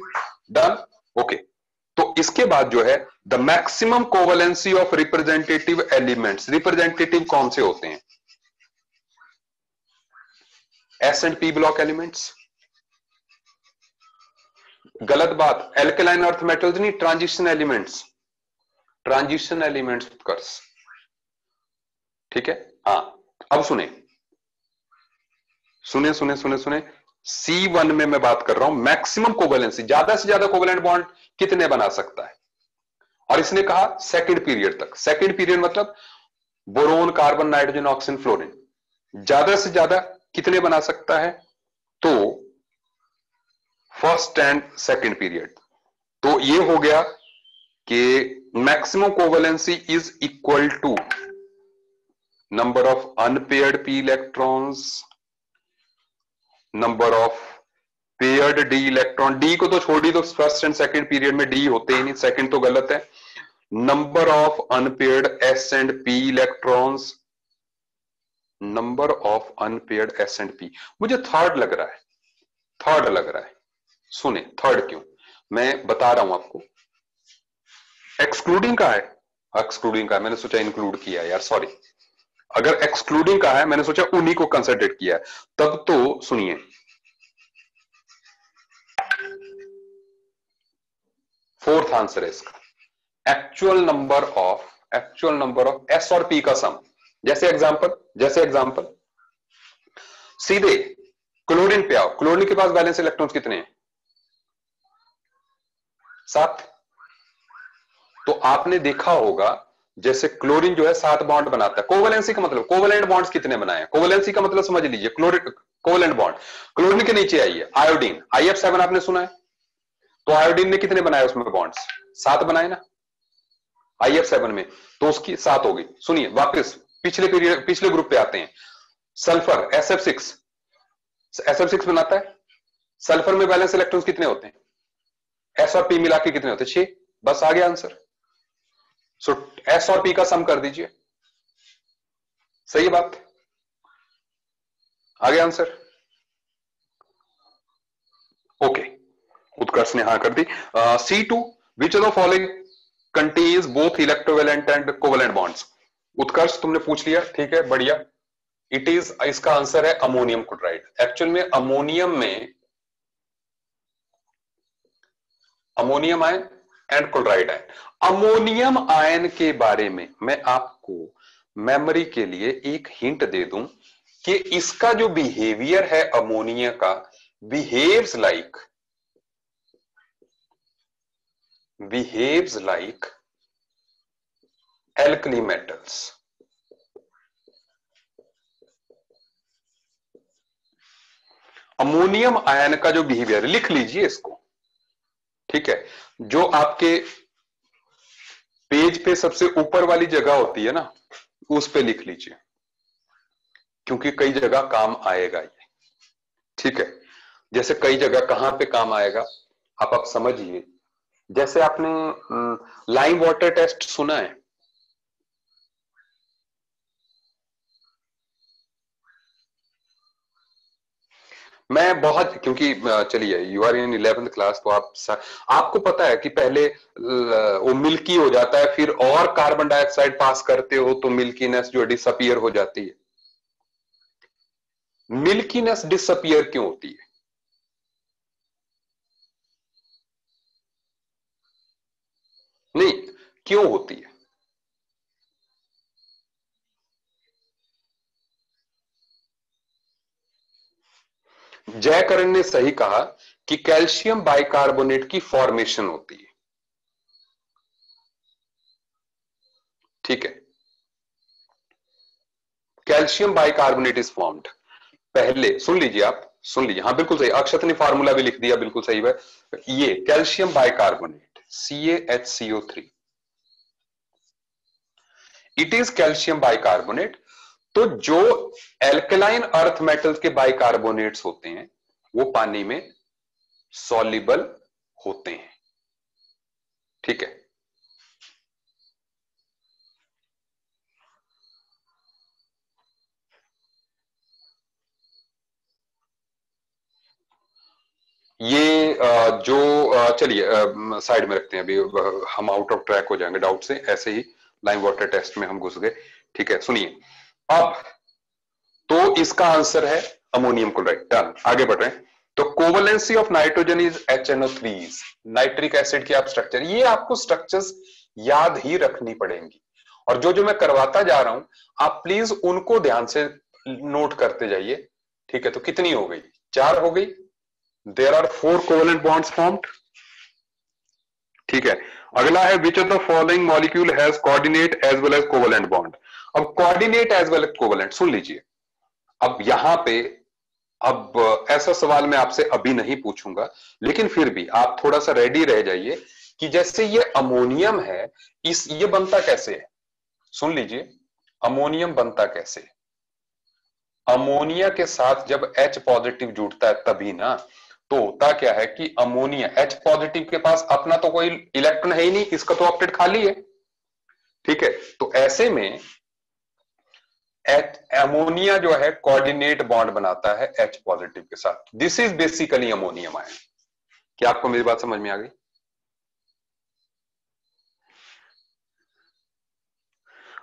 A: डन। ओके, तो इसके बाद जो है the maximum covalency of representative elements, representative कौन से होते हैं? S and P block elements. गलत बात, एल्केलाइन अर्थ मेटल्स नहीं, transition elements, transition elements Utkarsh. ठीक है, हाँ। अब सुने सुने सुने सुने सुने, C1 में मैं बात कर रहा हूं मैक्सिमम कोवेलेंसी, ज्यादा से ज्यादा कोवेलेंट बॉन्ड कितने बना सकता है? और इसने कहा सेकंड पीरियड तक। सेकंड पीरियड मतलब boron, carbon, nitrogen, oxygen, fluorine, ज्यादा से ज्यादा कितने बना सकता है? तो फर्स्ट एंड सेकंड पीरियड। तो ये हो गया कि maximum covalency is equal to number of unpaired p electrons, number of paired d electron. D को तो छोड़ दी, तो फर्स्ट एंड सेकंड पीरियड में डी होते ही नहीं, सेकंड तो गलत है। Number of unpaired s and p electrons, number of unpaired s and p. मुझे थर्ड लग रहा है, थर्ड लग रहा है। सुने, थर्ड क्यों, मैं बता रहा हूं आपको। एक्सक्लूडिंग का है, एक्सक्लूडिंग का है, मैंने सोचा इंक्लूड किया यार, सॉरी। अगर एक्सक्लूडिंग का है, मैंने सोचा उन्हीं को कंसिडर किया है। तब तो सुनिए, फोर्थ आंसर है इसका, एक्चुअल नंबर ऑफ एस और पी का सम। जैसे एग्जांपल सीधे क्लोरीन पे आओ, क्लोरीन के पास वैलेंस इलेक्ट्रॉन्स कितने हैं? 7। तो आपने देखा होगा जैसे क्लोरीन जो है 7 बॉन्ड बनाता है। कोवेलेंसी का मतलब, कोवेलेंट बॉन्ड्स कितने बनाए? कोवेलेंसी का मतलब समझ लीजिए, क्लोरीन कोवेलेंट बॉन्ड, क्लोरीन के नीचे आइए, आयोडीन, IF7 आपने सुना है, तो आयोडीन ने कितने बनाए उसमें बॉन्ड्स? 7 बनाए ना IF7 में, तो उसकी 7 होगी। सुनिए वापस पिछले पीरियड, पिछले ग्रुप पे आते हैं। सल्फर SF6 बनाता है, सल्फर में बैलेंस इलेक्ट्रॉन्स कितने होते हैं? एस और पी मिला के कितने होते हैं? 6। बस आ गया आंसर। सो एस और पी का सम कर दीजिए, सही बात, आ गया आंसर। ओके, उत्कर्ष ने हाँ कर दी। C2, which of the following contains both electrovalent and covalent bonds? Utkarsh तुमने पूछ लिया, ठीक है, बढ़िया। इट इज, इसका आंसर है अमोनियम क्लोराइड। एक्चुअल में ammonium ion and chloride ion. Ammonium ion के बारे में मैं आपको मेमोरी के लिए एक हिंट दे दूं कि इसका जो बिहेवियर है अमोनिया का, behaves like alkali metals. Ammonium ion का जो बिहेवियर, लिख लीजिए इसको, ठीक है, जो आपके पेज पे सबसे ऊपर वाली जगह होती है ना, उस पे लिख लीजिए, क्योंकि कई जगह काम आएगा ये, ठीक है। जैसे कई जगह कहां पे काम आएगा, आप समझिए। जैसे आपने लाइम वाटर टेस्ट सुना है? मैं बहुत, क्योंकि चलिए you are in 11th class, तो आपको पता है कि पहले वो मिल्की हो जाता है, फिर और कार्बन डाइऑक्साइड पास करते हो तो मिल्कीनेस जो डिसअपियर हो जाती है। मिल्कीनेस डिसअपियर क्यों होती है? नहीं, क्यों होती है? जयकरण ने सही कहा कि कैल्शियम बाइकार्बोनेट की फॉर्मेशन होती है, ठीक है, कैल्शियम बाइकार्बोनेट इज फॉर्म्ड। पहले सुन लीजिए, आप सुन लीजिए, हाँ बिल्कुल सही, अक्षत ने फार्मूला भी लिख दिया, बिल्कुल सही है। ये calcium bicarbonate CaHCO3, it is calcium bicarbonate. तो जो एल्कलाइन अर्थ मेटल्स के बाइकार्बोनेट्स होते हैं वो पानी में सॉल्युबल होते हैं, ठीक है। ये जो चलिए साइड में रखते हैं अभी, हम आउट ऑफ ट्रैक हो जाएंगे डाउट से, ऐसे ही लाइम वाटर टेस्ट में हम घुस गए। ठीक है, सुनिए अब, तो इसका आंसर है अमोनियम क्लोराइड। डन, आगे बढ़ रहे हैं। तो covalency of nitrogen is HNO3, nitric acid की आप स्ट्रक्चर, ये आपको स्ट्रक्चर्स याद ही रखनी पड़ेंगी, और जो जो मैं करवाता जा रहा हूं आप प्लीज उनको ध्यान से नोट करते जाइए। ठीक है, तो कितनी हो गई? 4 हो गई। There are 4 covalent bonds formed. ठीक है, अगला है which of the following molecule has coordinate as well as covalent bond. अब coordinate as well as covalent सुन लीजिए। अब यहां पे, अब ऐसा सवाल मैं आपसे अभी नहीं पूछूंगा, लेकिन फिर भी आप थोड़ा सा रेडी रह जाइए कि जैसे ये अमोनियम है, ये बनता कैसे है? सुन लीजिए, अमोनियम बनता कैसे? अमोनिया के साथ जब H पॉजिटिव जुड़ता है तभी ना। तो होता क्या है कि अमोनिया, H पॉजिटिव के पास अपना तो कोई इलेक्ट्रॉन है ही नहीं, इसका तो ऑक्टेट खाली है। ठीक है, तो ऐसे में अमोनिया जो है कोऑर्डिनेट बॉन्ड बनाता है H पॉजिटिव के साथ। This is basically ammonium ion. क्या आपको मेरी बात समझ में आ गई?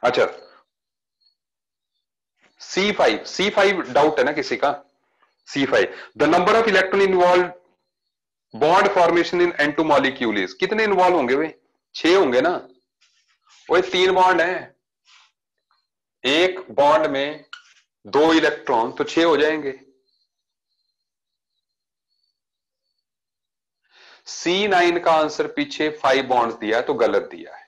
A: अच्छा, C5 डाउट है ना किसी का? C5, the number of electron involve bond formation in N2 molecule is, कितने इन्वॉल्व होंगे भाई? 6 होंगे ना। वो 3 बॉन्ड है, एक बॉन्ड में 2 इलेक्ट्रॉन, तो 6 हो जाएंगे। C9 का आंसर पीछे 5 बॉन्ड्स दिया है, तो गलत दिया है।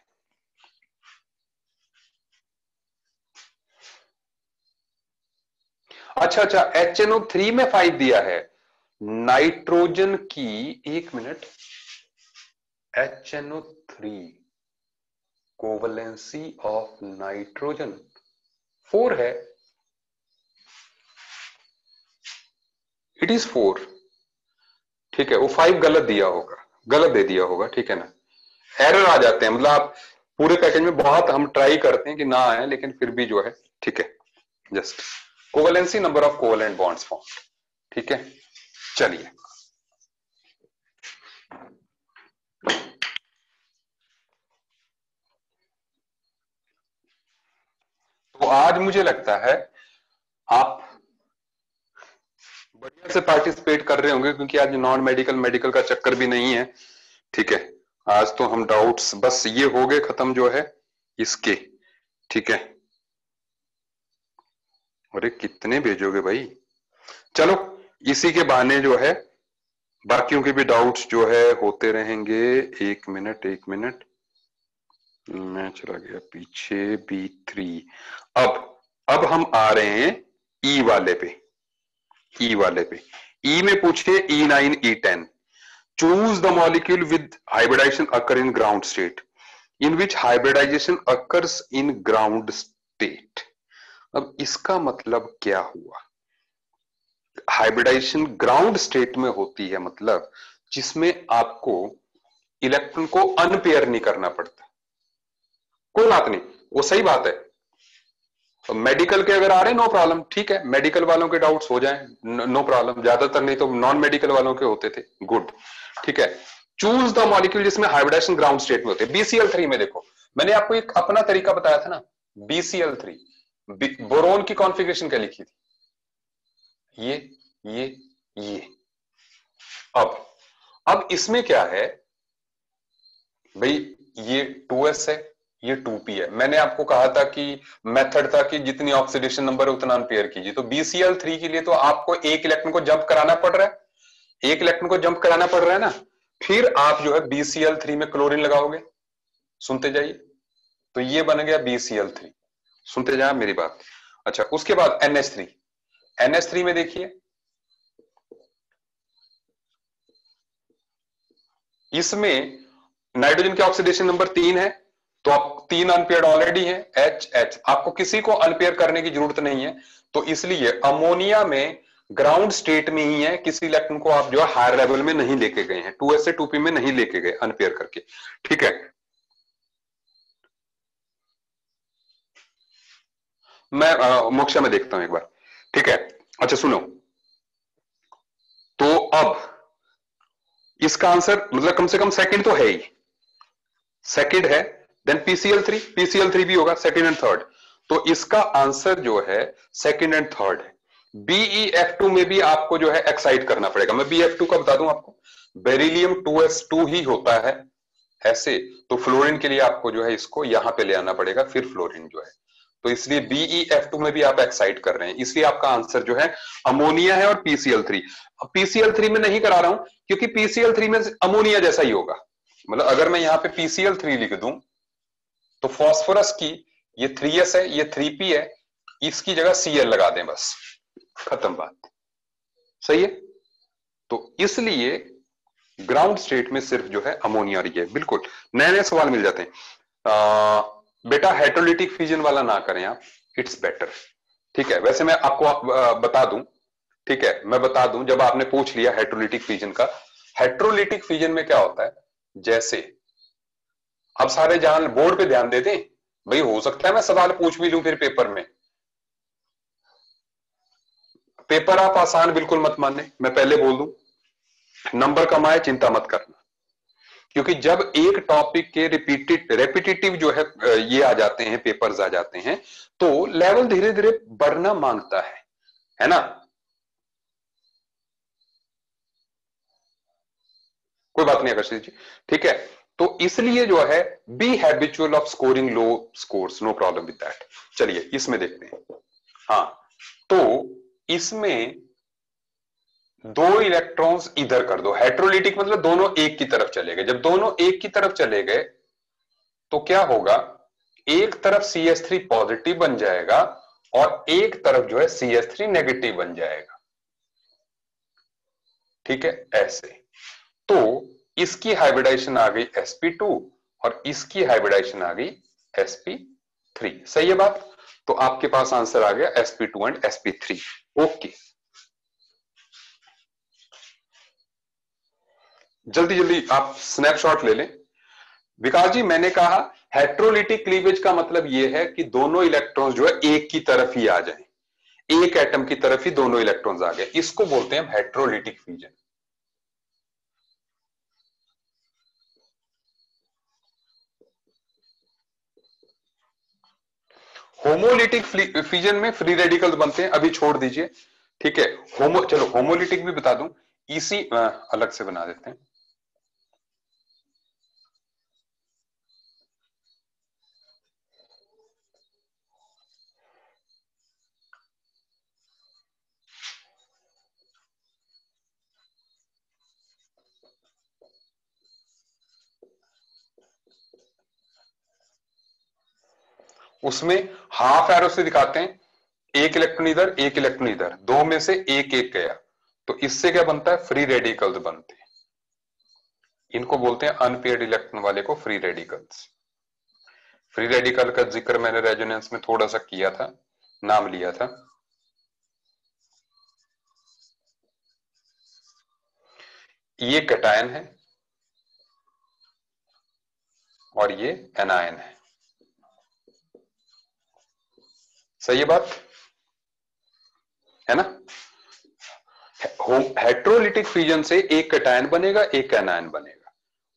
A: अच्छा अच्छा, HNO3 में 5 दिया है। नाइट्रोजन की, एक मिनट, HNO3 कोवलेंसी ऑफ नाइट्रोजन 4 है। It is 4। ठीक है, वो 5 गलत दिया होगा, गलत दे दिया होगा। ठीक है ना, एरर आ जाते हैं, मतलब आप पूरे पैकेज में बहुत हम ट्राई करते हैं कि ना आए, लेकिन फिर भी जो है। ठीक है, just covalency number of covalent bonds form. ठीक है, चलिए तो आज मुझे लगता है आप बढ़िया से पार्टिसिपेट कर रहे होंगे, क्योंकि आज नॉन मेडिकल मेडिकल का चक्कर भी नहीं है। ठीक है, आज तो हम डाउट्स बस ये हो गए खत्म जो है इसके। ठीक है, अरे कितने भेजोगे भाई? चलो, इसी के बहाने जो है बाकियों के भी डाउट्स जो है होते रहेंगे। एक मिनट एक मिनट, मैं चला गया पीछे। B3। अब हम आ रहे हैं ई वाले पे। ई वाले पे, ई में पूछे E9 E10, choose the molecule with hybridization occur in ground state, in which hybridization occurs in ground state। अब इसका मतलब क्या हुआ? हाइब्रिडाइजेशन ग्राउंड स्टेट में होती है, मतलब जिसमें आपको इलेक्ट्रॉन को अनपेयर नहीं करना पड़ता। कोई बात नहीं, वो सही बात है। तो मेडिकल के अगर आ रहे हैं नो प्रॉब्लम, ठीक है, मेडिकल वालों के डाउट्स हो जाएं, नो प्रॉब्लम। ज्यादातर नहीं तो नॉन मेडिकल वालों के होते थे, गुड। ठीक है, चूज द मॉलिक्यूल जिसमें हाइब्रिडेशन ग्राउंड स्टेट में होते हैं। BCl3 में देखो, मैंने आपको एक अपना तरीका बताया था ना। BCl3, बोरोन की कॉन्फ़िगरेशन क्या लिखी थी? ये ये ये। अब इसमें क्या है भाई, ये 2s है, ये 2p है। मैंने आपको कहा था कि मेथड था कि जितनी ऑक्सीडेशन नंबर है उतना अनपेयर कीजिए। तो BCl3 के लिए तो आपको एक इलेक्ट्रॉन को जंप कराना पड़ रहा है, एक इलेक्ट्रॉन को जंप कराना पड़ रहा है ना। फिर आप जो है BCl3 में क्लोरीन लगाओगे। सुनते जाइए, तो ये बन गया BCl3। सुनते जाए मेरी बात। अच्छा, उसके बाद NH3। NH3 में देखिए, इसमें नाइट्रोजन के ऑक्सीडेशन नंबर 3 है, तो आप 3 अनपेयर्ड ऑलरेडी है, HH। आपको किसी को अनपेयर करने की जरूरत नहीं है। तो इसलिए अमोनिया में ग्राउंड स्टेट में ही है, किसी इलेक्ट्रॉन को आप जो है हायर लेवल में नहीं लेके गए हैं, 2s से 2p में नहीं लेके गए अनपेयर करके। ठीक है, मैं मोक्षा में देखता हूं एक बार। ठीक है, अच्छा सुनो, तो अब इसका आंसर मतलब कम से कम सेकंड तो है ही, सेकंड है, देन पीसीएल थ्री भी होगा सेकंड एंड थर्ड, तो इसका आंसर जो है सेकंड एंड थर्ड है। BeF2 में भी आपको जो है एक्साइट करना पड़ेगा। मैं BeF2 का बता दूं आपको, बेरिलियम 2s2 ही होता है ऐसे, तो फ्लोरीन के लिए आपको जो है इसको यहां पे ले आना पड़ेगा, फिर फ्लोरीन जो है, तो इसलिए BeF2 में भी आप एक्साइट कर रहे हैं, इसलिए आपका आंसर जो है अमोनिया है और PCl3। PCl3 में नहीं करा रहा हूं क्योंकि PCl3 में अमोनिया जैसा ही होगा, मतलब अगर मैं यहां पे PCl3 लिख दूं तो फॉस्फोरस की ये 3s है, ये 3p है, इसकी जगह Cl लगा दें, बस खत्म बात। सही है, तो इसलिए ग्राउंड स्टेट में सिर्फ जो है अमोनिया रही है। बिल्कुल नए नए सवाल मिल जाते हैं। बेटा हेट्रोलिटिक फ्यूजन वाला ना करें आप, इट्स बेटर। ठीक है, वैसे मैं आपको बता दूं, ठीक है मैं बता दूं, जब आपने पूछ लिया हेट्रोलिटिक फ्यूजन का, हेट्रोलिटिक फ्यूजन में क्या होता है, जैसे अब सारे जान बोर्ड पे ध्यान देते हैं भाई, हो सकता है मैं सवाल पूछ भी लूं फिर पेपर में, पेपर आप आसान बिल्कुल मत मानने, मैं पहले बोल दूं, नंबर कम आए चिंता मत करना, क्योंकि जब एक टॉपिक के रेपिटेटिव जो है ये आ जाते हैं, पेपर्स आ जाते हैं, तो लेवल धीरे धीरे बढ़ना मांगता है ना। कोई बात नहीं आकर्षित जी, ठीक है, तो इसलिए जो है be habitual of scoring low scores, no problem with that. चलिए इसमें देखते हैं। हाँ, तो इसमें दो इलेक्ट्रॉन्स इधर कर दो, हेट्रोलिटिक मतलब दोनों एक की तरफ चले गए, जब दोनों एक की तरफ चले गए तो क्या होगा, एक तरफ CH3 पॉजिटिव बन जाएगा और एक तरफ जो है CH3 नेगेटिव बन जाएगा, ठीक है ऐसे। तो इसकी हाइब्रिडाइजेशन आ गई sp2 और इसकी हाइब्रिडाइजेशन आ गई sp3। सही है बात, तो आपके पास आंसर आ गया sp2 एंड sp3। ओके, जल्दी जल्दी आप स्नैपशॉट ले लें। विकास जी मैंने कहा हेट्रोलिटिक क्लीवेज का मतलब यह है कि दोनों इलेक्ट्रॉन्स जो है एक की तरफ ही आ जाएं, एक एटम की तरफ ही दोनों इलेक्ट्रॉन्स आ गए, इसको बोलते हैं हेट्रोलिटिक फ्यूजन। होमोलिटिक फ्यूजन में फ्री रेडिकल्स बनते हैं, अभी छोड़ दीजिए, ठीक है। चलो होमोलिटिक भी बता दूं, इसी अलग से बना देते हैं। उसमें हाफ एरो से दिखाते हैं, एक इलेक्ट्रॉन इधर एक इलेक्ट्रॉन इधर, दो में से एक एक गया, तो इससे क्या बनता है, फ्री रेडिकल्स बनते हैं। इनको बोलते हैं अनपेयर्ड इलेक्ट्रॉन वाले को फ्री रेडिकल्स। फ्री रेडिकल का जिक्र मैंने रेजोनेंस में थोड़ा सा किया था, नाम लिया था। ये कैटायन है और ये एनायन है, सही है बात है ना। हेट्रोलिटिक फ्यूजन से एक कैटायन बनेगा एक एनायन बनेगा,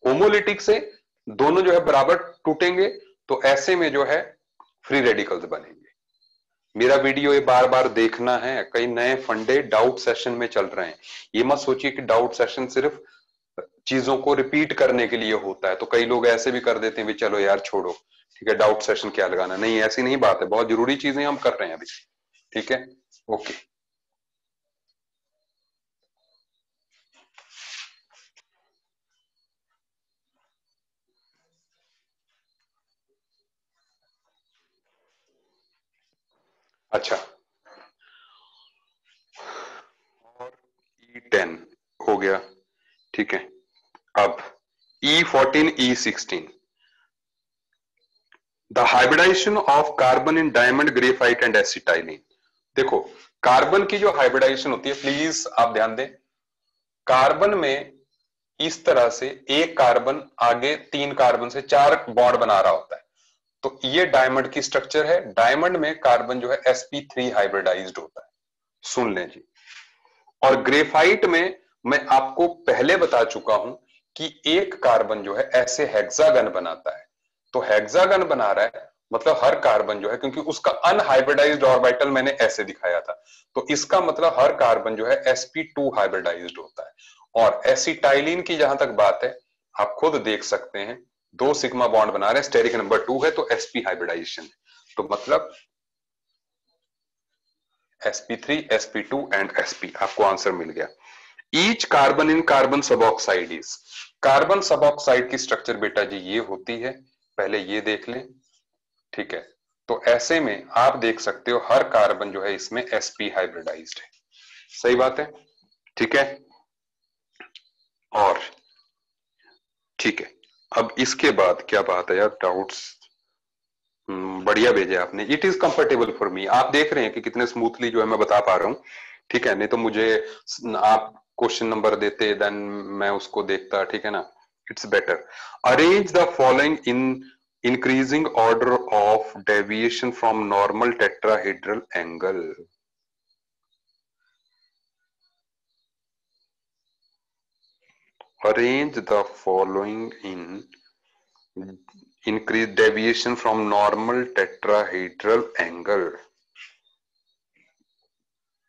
A: होमोलिटिक से दोनों जो है बराबर टूटेंगे, तो ऐसे में जो है फ्री रेडिकल्स बनेंगे। मेरा वीडियो ये बार बार देखना है, कई नए फंडे डाउट सेशन में चल रहे हैं, ये मत सोचिए कि डाउट सेशन सिर्फ चीजों को रिपीट करने के लिए होता है, तो कई लोग ऐसे भी कर देते हैं भी चलो यार छोड़ो, ठीक है डाउट सेशन क्या लगाना, नहीं ऐसी नहीं बात है, बहुत जरूरी चीजें हम कर रहे हैं अभी, ठीक है ओके। अच्छा, और E10 हो गया, ठीक है। अब E14 E16, the hybridization of carbon in diamond graphite and acetylene. देखो कार्बन की जो हाइब्रिडाइजेशन होती है, प्लीज आप ध्यान दें, कार्बन में इस तरह से एक कार्बन आगे तीन कार्बन से चार बॉन्ड बना रहा होता है, तो ये डायमंड की स्ट्रक्चर है, डायमंड में कार्बन जो है sp3 हाइब्रिडाइज्ड होता है, सुन लें जी। और ग्रेफाइट में मैं आपको पहले बता चुका हूं कि एक कार्बन जो है ऐसे हेक्सागन बनाता है, तो हेक्सागन बना रहा है मतलब हर कार्बन जो है, क्योंकि उसका अनहाइब्रिडाइज्ड ऑर्बिटल मैंने ऐसे दिखाया था, तो इसका मतलब हर कार्बन जो है sp2 हाइब्रिडाइज्ड होता है। और एसिटाइलिन की जहां तक बात है, आप खुद देख सकते हैं 2 सिग्मा बॉन्ड बना रहे हैं, स्टेरिक नंबर 2 है तो sp हाइब्रिडाइजेशन है, तो मतलब sp3 sp2 एंड sp, आपको आंसर मिल गया। Each carbon in carbon suboxide is, carbon suboxide की स्ट्रक्चर बेटा जी ये होती है, पहले ये देख लें, ठीक है। तो ऐसे में आप देख सकते हो हर कार्बन जो है इसमें sp हाइब्रिडाइज्ड है, सही बात है, ठीक है। और ठीक है, अब इसके बाद क्या बात है यार, डाउट्स बढ़िया भेजे आपने, it is comfortable for me, आप देख रहे हैं कि कितने स्मूथली जो है मैं बता पा रहा हूं, ठीक है। नहीं तो मुझे आप क्वेश्चन नंबर देते देन मैं उसको देखता, ठीक है ना। It's better, arrange the following in increasing order of deviation from normal tetrahedral angle. Arrange the following in increase deviation from normal tetrahedral angle।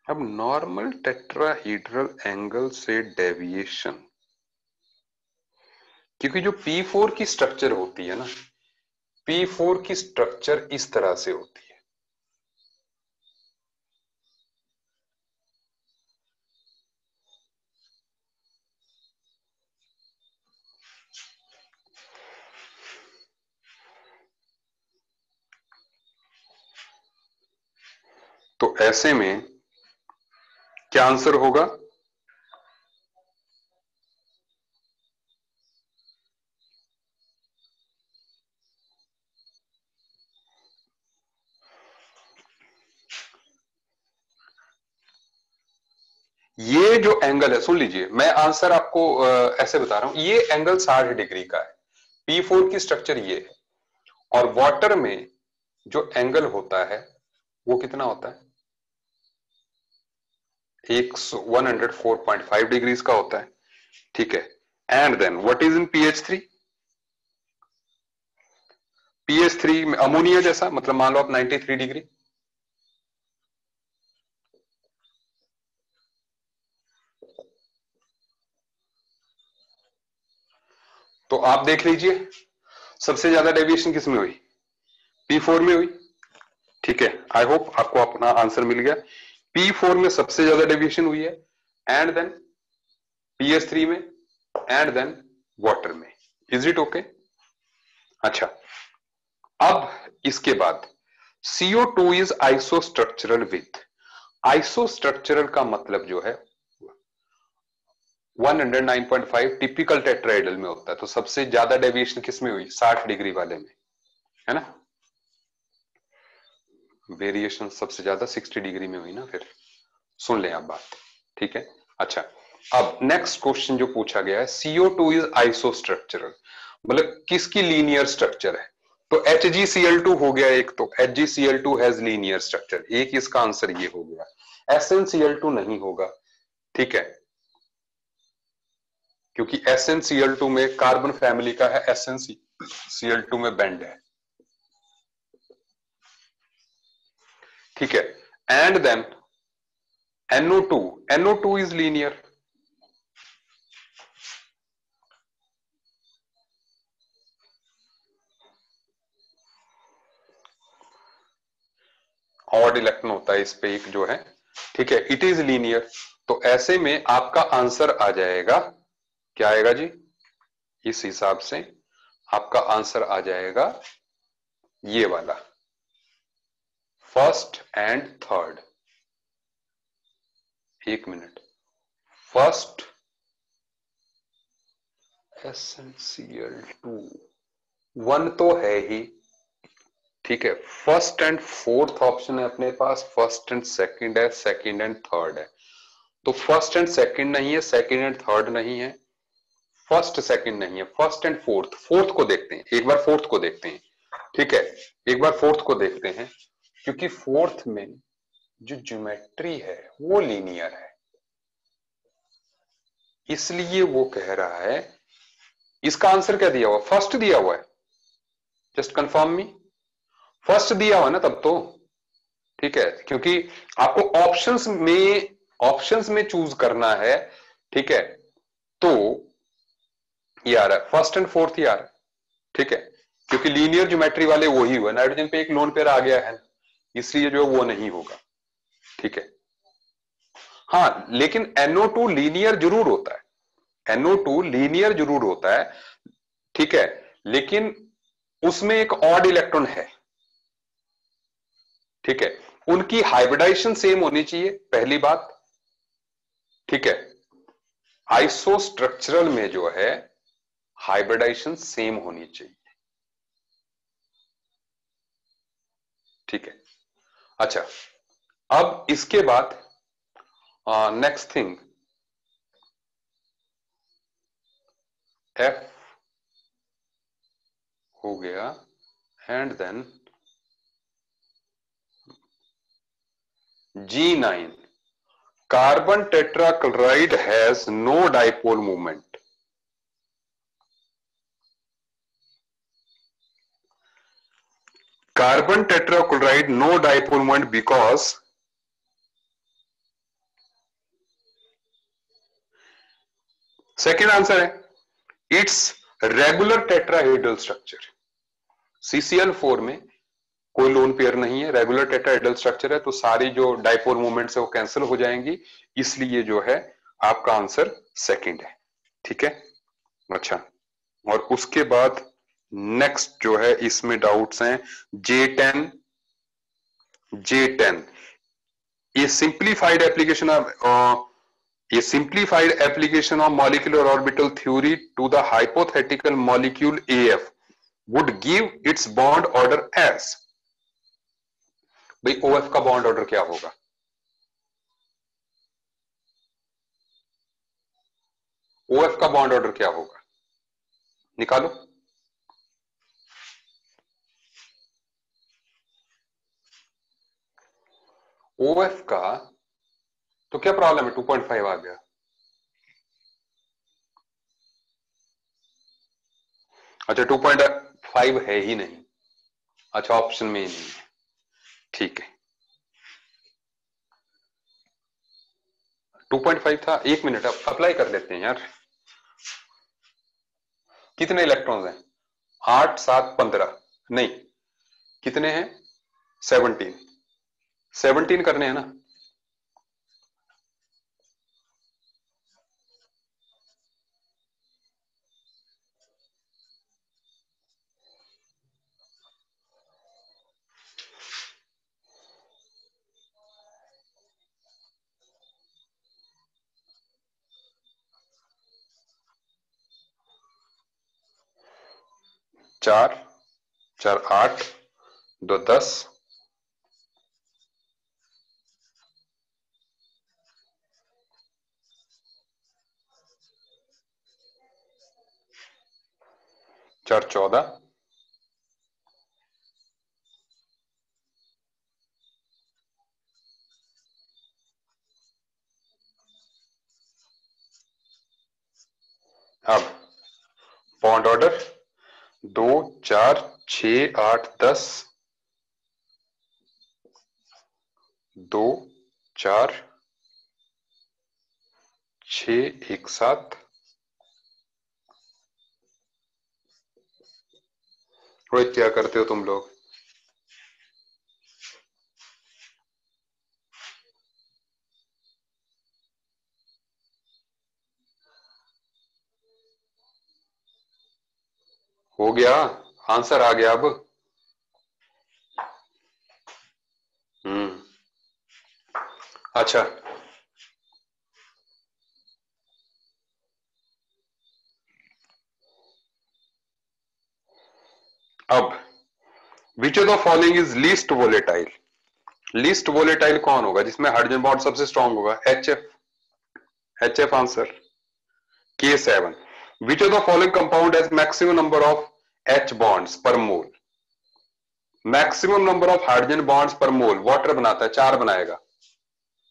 A: अब नॉर्मल टेट्राहीड्रल एंगल से डेविएशन, क्योंकि जो P4 की स्ट्रक्चर होती है ना, P4 की structure इस तरह से होती है, तो ऐसे में क्या आंसर होगा? ये जो एंगल है, सुन लीजिए, मैं आंसर आपको ऐसे बता रहा हूं, ये एंगल 60 डिग्री का है, P4 की स्ट्रक्चर ये है, और वाटर में जो एंगल होता है वो कितना होता है, 104.5 डिग्रीज का होता है, ठीक है। And then what is in pH3, pH3 में अमोनिया जैसा, मतलब मान लो आप 93 डिग्री, तो आप देख लीजिए सबसे ज्यादा डेविएशन किस में हुई, P4 में हुई, ठीक है। आई होप आपको अपना आंसर मिल गया, P4 में सबसे ज्यादा डेविएशन हुई है, एंड देन pH3 में, एंड देन वाटर में। Is it okay? अच्छा, अब इसके बाद CO2 इज आइसोस्ट्रक्चरल विथ, आइसोस्ट्रक्चरल का मतलब जो है 109.5 टिपिकल टेट्राहेड्रल में होता है, तो सबसे ज्यादा डेविएशन किस में हुई, 60 डिग्री वाले में, है ना। वेरिएशन सबसे ज्यादा 60 डिग्री में हुई ना, फिर सुन लें आप बात, ठीक है। अच्छा, अब नेक्स्ट क्वेश्चन जो पूछा गया है, CO2 इज आइसोस्ट्रक्चरल, मतलब किसकी लीनियर स्ट्रक्चर है, तो HgCl2 हो गया एक, तो HgCl2 हैज लीनियर स्ट्रक्चर, एक इसका आंसर ये हो गया। SnCl2 नहीं होगा, ठीक है, क्योंकि SnCl2 में कार्बन फैमिली का है, SnCl2 में बेंड है, ठीक है। And then NO2 is linear, odd electron होता है इस पे एक जो है, ठीक है, इट इज लीनियर, तो ऐसे में आपका आंसर आ जाएगा, क्या आएगा जी, इस हिसाब से आपका आंसर आ जाएगा ये वाला, फर्स्ट एंड थर्ड। एक मिनट, फर्स्ट SnCl2 1 तो है ही, ठीक है, फर्स्ट एंड फोर्थ ऑप्शन है अपने पास, फर्स्ट एंड सेकंड है, सेकंड एंड थर्ड है, तो फर्स्ट एंड सेकंड नहीं है, सेकंड एंड थर्ड नहीं है, फर्स्ट सेकंड नहीं है, फर्स्ट एंड फोर्थ, फोर्थ को देखते हैं एक बार, फोर्थ को देखते हैं, ठीक है, एक बार फोर्थ को देखते हैं, क्योंकि फोर्थ में जो ज्योमेट्री है वो लीनियर है, इसलिए वो कह रहा है, इसका आंसर क्या दिया हुआ, फर्स्ट दिया हुआ है, जस्ट कंफर्म मी, फर्स्ट दिया हुआ ना तब तो ठीक है, क्योंकि आपको ऑप्शंस में चूज करना है, ठीक है, तो ये आ रहा है फर्स्ट एंड फोर्थ ही आ रहा है, ठीक है, क्योंकि लीनियर ज्योमेट्री वाले वो ही हुआ, नाइट्रोजन पे एक लोन पेयर आ गया है, इसलिए जो है वो नहीं होगा, ठीक है। हाँ, लेकिन NO2 लीनियर जरूर होता है, NO2 लीनियर जरूर होता है, ठीक है, लेकिन उसमें एक ऑड इलेक्ट्रॉन है, ठीक है, उनकी हाइब्रिडाइजेशन सेम होनी चाहिए, पहली बात, ठीक है, आइसोस्ट्रक्चरल में जो है हाइब्रिडाइजेशन सेम होनी चाहिए, ठीक है। अच्छा, अब इसके बाद नेक्स्ट थिंग, F हो गया, and then G9, carbon tetrachloride has no dipole movement, carbon tetrachloride no dipole movement because second answer है it's regular tetrahedral structure, CCl4 में कोई लोन पेयर नहीं है, रेगुलर टेट्राहेड्रल स्ट्रक्चर है, तो सारी जो डाइपोल मूवमेंट्स है वो कैंसिल हो जाएंगी, इसलिए जो है आपका आंसर सेकंड है, ठीक है। अच्छा, और उसके बाद नेक्स्ट जो है इसमें डाउट्स हैं, J10, J10 ये simplified application of A simplified application of molecular orbital theory to the hypothetical molecule AF would give its bond order as, भाई OF का बॉन्ड ऑर्डर क्या होगा, OF का बॉन्ड ऑर्डर क्या होगा, निकालो। OF का तो क्या प्रॉब्लम है, 2.5 आ गया, अच्छा 2.5 है ही नहीं, अच्छा ऑप्शन में ही नहीं है, ठीक है, 2.5 था, एक मिनट अब अप्लाई कर लेते हैं यार, कितने इलेक्ट्रॉन्स हैं, 8 7 15, नहीं कितने हैं, 17, 17 करने हैं ना, चार 4 8, 2 10, 4 14, अब बॉन्ड ऑर्डर 2 4 6 8 10, 2 4 6 1 7, रोहित क्या करते हो तुम लोग, हो गया, आंसर आ गया अब, अच्छा अब which of the following is least volatile, least volatile कौन होगा जिसमें हाइड्रोजन बॉन्ड सबसे स्ट्रांग होगा, HF answer, K7, which of the following compound has maximum number of H bonds per mole, maximum number of hydrogen bonds per mole water बनाता है, 4 बनाएगा,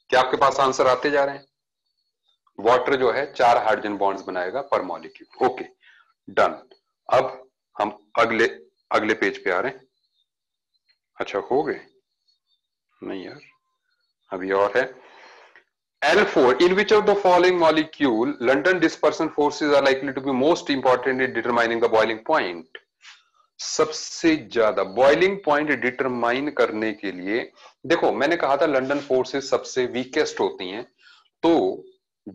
A: क्या आपके पास आंसर आते जा रहे हैं, वाटर जो है 4 हाइड्रोजन बॉन्ड्स बनाएगा पर मॉलिक्यूल। Okay done. अब हम अगले अगले पेज पे आ रहे हैं। अच्छा हो गए? नहीं यार, अभी और है। L4, in which of the following molecule London dispersion forces are likely to be most important in determining the boiling point? सबसे ज्यादा बॉइलिंग पॉइंट डिटरमाइन करने के लिए, देखो मैंने कहा था लंदन फोर्सेस सबसे वीकेस्ट होती हैं, तो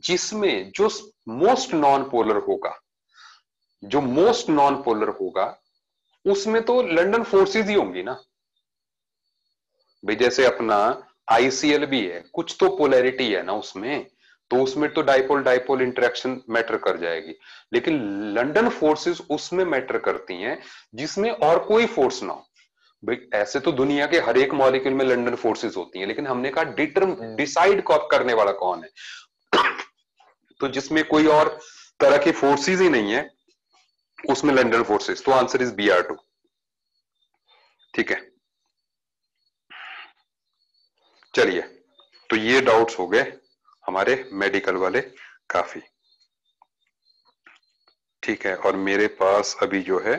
A: जिसमें जो मोस्ट नॉन पोलर होगा, जो मोस्ट नॉन पोलर होगा उसमें तो लंदन फोर्सेस ही होंगी ना भाई। जैसे अपना आईसीएल भी है, कुछ तो पोलैरिटी है ना उसमें, तो उसमें तो डाइपोल डाइपोल इंटरेक्शन मैटर कर जाएगी। लेकिन लंदन फोर्सेस उसमें मैटर करती हैं जिसमें और कोई फोर्स ना हो भाई। ऐसे तो दुनिया के हर एक मॉलिक्यूल में लंदन फोर्सेस होती हैं, लेकिन हमने कहा डिसाइड करने वाला कौन है, तो जिसमें कोई और तरह की फोर्सेस ही नहीं है उसमें लंदन फोर्सेस। तो आंसर इज Br2। ठीक है, चलिए तो ये डाउट्स हो गए हमारे मेडिकल वाले काफी। ठीक है, और मेरे पास अभी जो है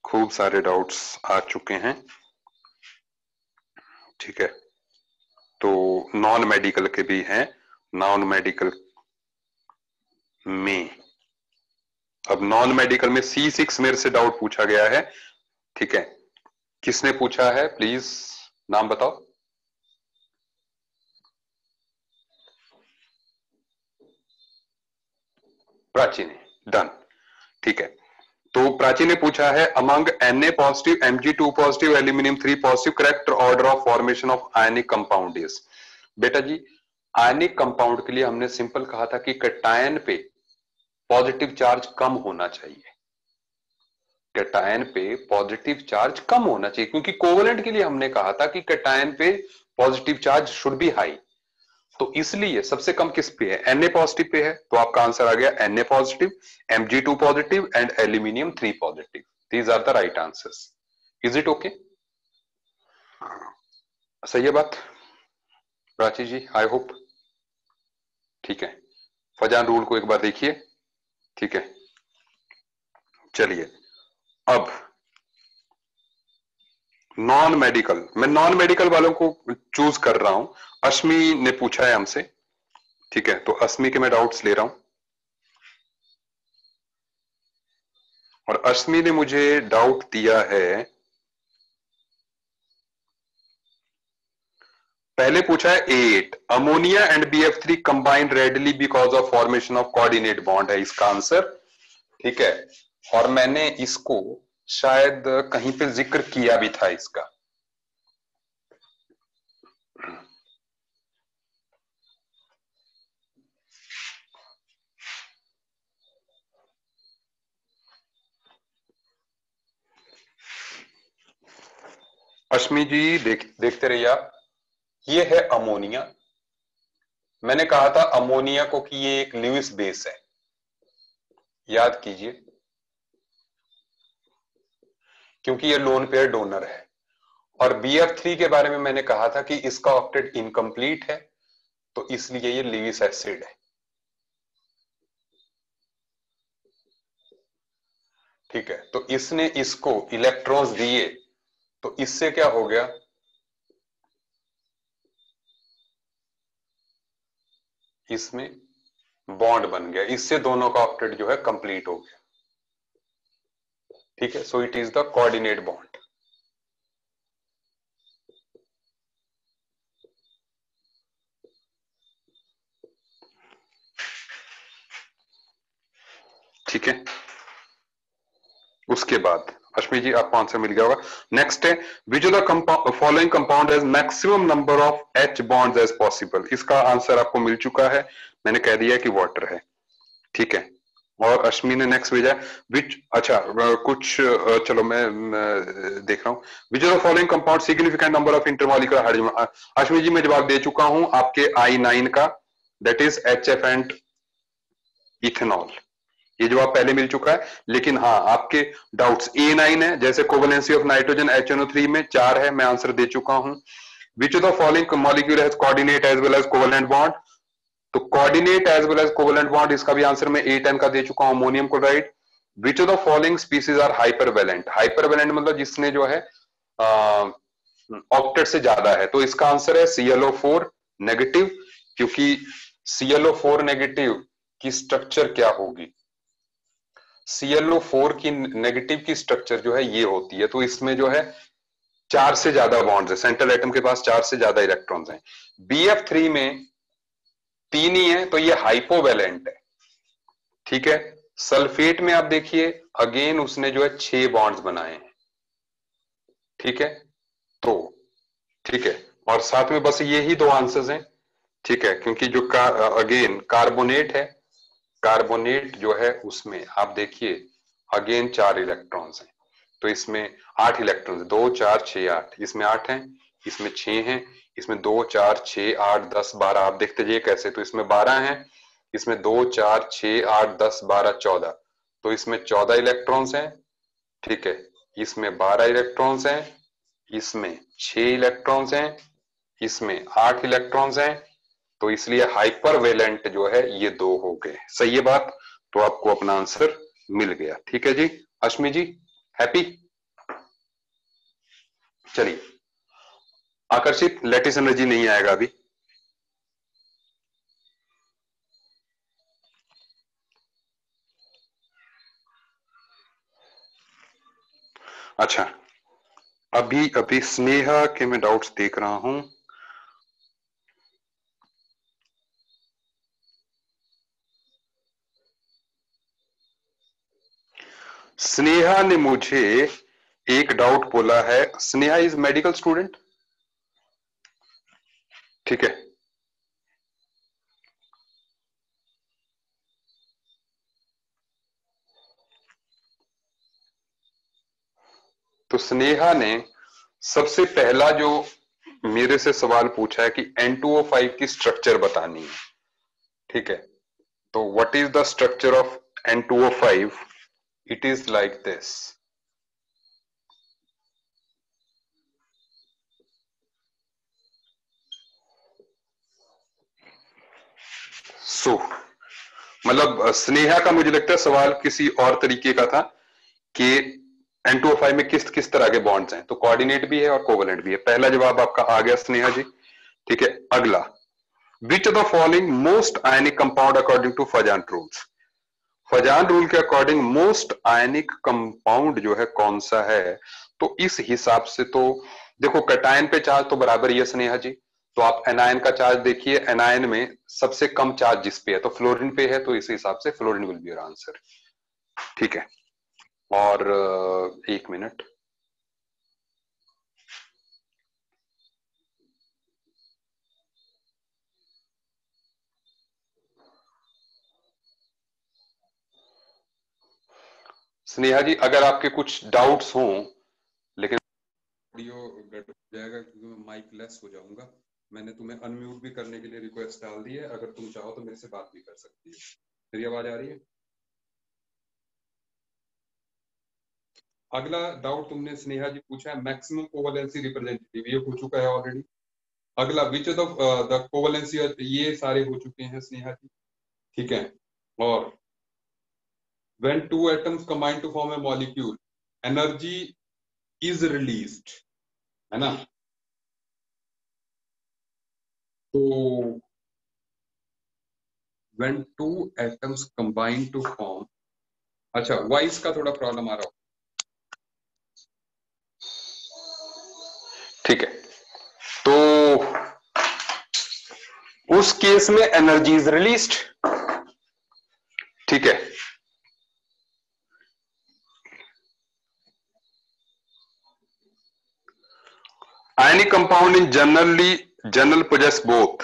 A: खूब सारे डाउट्स आ चुके हैं। ठीक है, तो नॉन मेडिकल के भी हैं। नॉन मेडिकल में, अब नॉन मेडिकल में C6 मेरे से डाउट पूछा गया है। ठीक है, किसने पूछा है प्लीज नाम बताओ। प्राची ने, डन। ठीक है, तो प्राची ने पूछा है among Na positive, Mg2 positive, aluminium 3 positive, correct order of formation of ionic compound is. बेटा जी, आयनिक कंपाउंड के लिए हमने सिंपल कहा था कि कैटायन पे पॉजिटिव चार्ज कम होना चाहिए। कैटायन पे पॉजिटिव चार्ज कम होना चाहिए, क्योंकि कोवलेंट के लिए हमने कहा था कि कैटायन पे positive charge should be high. तो इसलिए सबसे कम किस पे है? Na पॉजिटिव पे है, तो आपका आंसर आ गया Na positive, Mg2 positive and aluminium 3 positive. These are the right answers. Is it okay? सही है बात प्राची जी? I hope. ठीक है, फजान रूल को एक बार देखिए। ठीक है, चलिए अब नॉन मेडिकल, मैं नॉन मेडिकल वालों को चूज कर रहा हूं। अश्मी ने पूछा है हमसे। ठीक है, तो अश्मी के मैं डाउट्स ले रहा हूं, और अश्मी ने मुझे डाउट दिया है। पहले पूछा है 8 ammonia and BF3 combined readily because of formation of coordinate bond है इसका आंसर। ठीक है, और मैंने इसको शायद कहीं पे जिक्र किया भी था इसका। अश्मी जी देखते रहिए आप। ये है अमोनिया। मैंने कहा था अमोनिया को कि ये एक ल्यूइस बेस है, याद कीजिए, क्योंकि ये लोन पेयर डोनर है। और BF3 के बारे में मैंने कहा था कि इसका ऑक्टेट इनकम्प्लीट है, तो इसलिए ये ल्यूइस एसिड है। ठीक है, तो इसने इसको इलेक्ट्रॉन्स दिए, तो इससे क्या हो गया, इसमें बॉन्ड बन गया, इससे दोनों का ऑक्टेट जो है कंप्लीट हो गया। ठीक है, so it is the coordinate bond. ठीक है, उसके बाद अश्मी जी आपको आंसर मिल गया होगा। नेक्स्ट है which of the following compound has maximum number of H bonds as possible. इसका आंसर आपको मिल चुका है, मैंने कह दिया कि वाटर है। ठीक है, और अश्मी ने नेक्स्ट भेजा विच, अच्छा कुछ चलो मैं देख रहा हूं। Which of the following compound significant number of intermolecular hydrogen. Ashmi ji मैं जवाब दे चुका हूं आपके I9 का, that is HF and ethanol. ये जवाब पहले मिल चुका है, लेकिन हाँ आपके डाउट्स A9 है, जैसे कोवेलेंसी ऑफ नाइट्रोजन HNO3 में 4 है, मैं आंसर दे चुका हूं। Which of the following molecule has coordinate as well as covalent bond. तो coordinate as well as covalent bond, इसका भी आंसर मैं A10 का दे चुका हूं, ammonium chloride. Which of the following species are hypervalent, hypervalent मतलब जिसने जो है ऑक्टेट से ज्यादा है, तो इसका आंसर है ClO4 नेगेटिव, क्योंकि ClO4 नेगेटिव की स्ट्रक्चर क्या होगी, ClO4 की नेगेटिव की स्ट्रक्चर जो है ये होती है, तो इसमें जो है 4 से ज्यादा बॉन्ड्स है, सेंट्रल एटम के पास 4 से ज्यादा इलेक्ट्रॉन्स हैं। BF3 में 3 ही है, तो ये हाइपोवेलेंट है, ठीक है। सल्फेट में आप देखिए अगेन उसने जो है 6 बॉन्ड्स बनाए हैं, ठीक है। तो ठीक है, और साथ में बस ये ही दो आंसर्स हैं, ठीक है, क्योंकि जो अगेन कार्बोनेट है, कार्बोनेट जो है उसमें आप देखिए अगेन 4 इलेक्ट्रॉन्स हैं, तो इसमें 8 इलेक्ट्रॉन्स, 2 4 6 8, इसमें 8 हैं, इसमें 6 हैं, इसमें 2 4 6 8 10 12, आप देखते जाइए कैसे, तो इसमें 12 हैं, इसमें 2 4 6 8 10 12 14, तो इसमें 14 इलेक्ट्रॉन्स हैं, ठीक है, इसमें 12 इलेक्ट्रॉन्स हैं, इसमें 6 इलेक्ट्रॉन्स हैं, इसमें 8 इलेक्ट्रॉन्स हैं, तो इसलिए हाइपर वेलेंट जो है ये 2 हो गए, सही है बात, तो आपको अपना आंसर मिल गया, ठीक है जी। अश्मी जी हैप्पी, चलिए आकर्षित, लेटिस एनर्जी नहीं आएगा अभी। अच्छा, अभी अभी स्नेहा के मैं डाउट्स देख रहा हूं। स्नेहा ने मुझे एक डाउट बोला है, स्नेहा इज मेडिकल स्टूडेंट, ठीक है। तो स्नेहा ने सबसे पहला जो मेरे से सवाल पूछा है कि N2O5 की स्ट्रक्चर बतानी है, ठीक है। तो what is the structure of N2O5, it is like this. So मतलब स्नेहा का मुझे लगता है सवाल किसी और तरीके का था कि N2O5 में किस किस तरह के बॉन्ड्स हैं, तो कोऑर्डिनेट भी है और कोवेलेंट भी है, पहला जवाब आपका आ गया स्नेहा जी, ठीक है। अगला, which of the following most ionic compound according to Fajans rules, Fajans rule के अकॉर्डिंग मोस्ट आयनिक कंपाउंड जो है कौन सा है, तो इस हिसाब से तो देखो कैटायन पे चार्ज तो बराबर ही है स्नेहा जी, तो आप एनायन का चार्ज देखिए, एनायन में सबसे कम चार्ज जिस पे है तो फ्लोरीन पे है, तो इस हिसाब से fluorine will be your answer, ठीक है। और एक मिनट, स्नेहा जी अगर आपके कुछ डाउट्स हों, लेकिन ऑडियो गड़बड़ हो जाएगा क्योंकि मैं माइक लेस हो जाऊंगा, मैंने तुम्हें अनम्यूट भी करने के लिए रिक्वेस्ट डाल दी है, अगर तुम चाहो तो मेरे से बात भी कर सकती है। मेरी आवाज आ रही है? अगला डाउट तुमने स्नेहा जी पूछा है मैक्सिमम कोवेलेंसी रिप्रेजेंटेटिव, ये हो चुका है ऑलरेडी। अगला विच ऑफ द कोवेलेंसी, ये सारे हो चुके हैं स्नेहा जी, ठीक है। और when two atoms combine to form a molecule energy is released, है ना, तो when two atoms combine to form, अच्छा वॉइस का थोड़ा प्रॉब्लम आ रहा हो, ठीक है। तो उस केस में एनर्जी इज रिलीज्ड, ठीक है। Ionic compound in general possess both,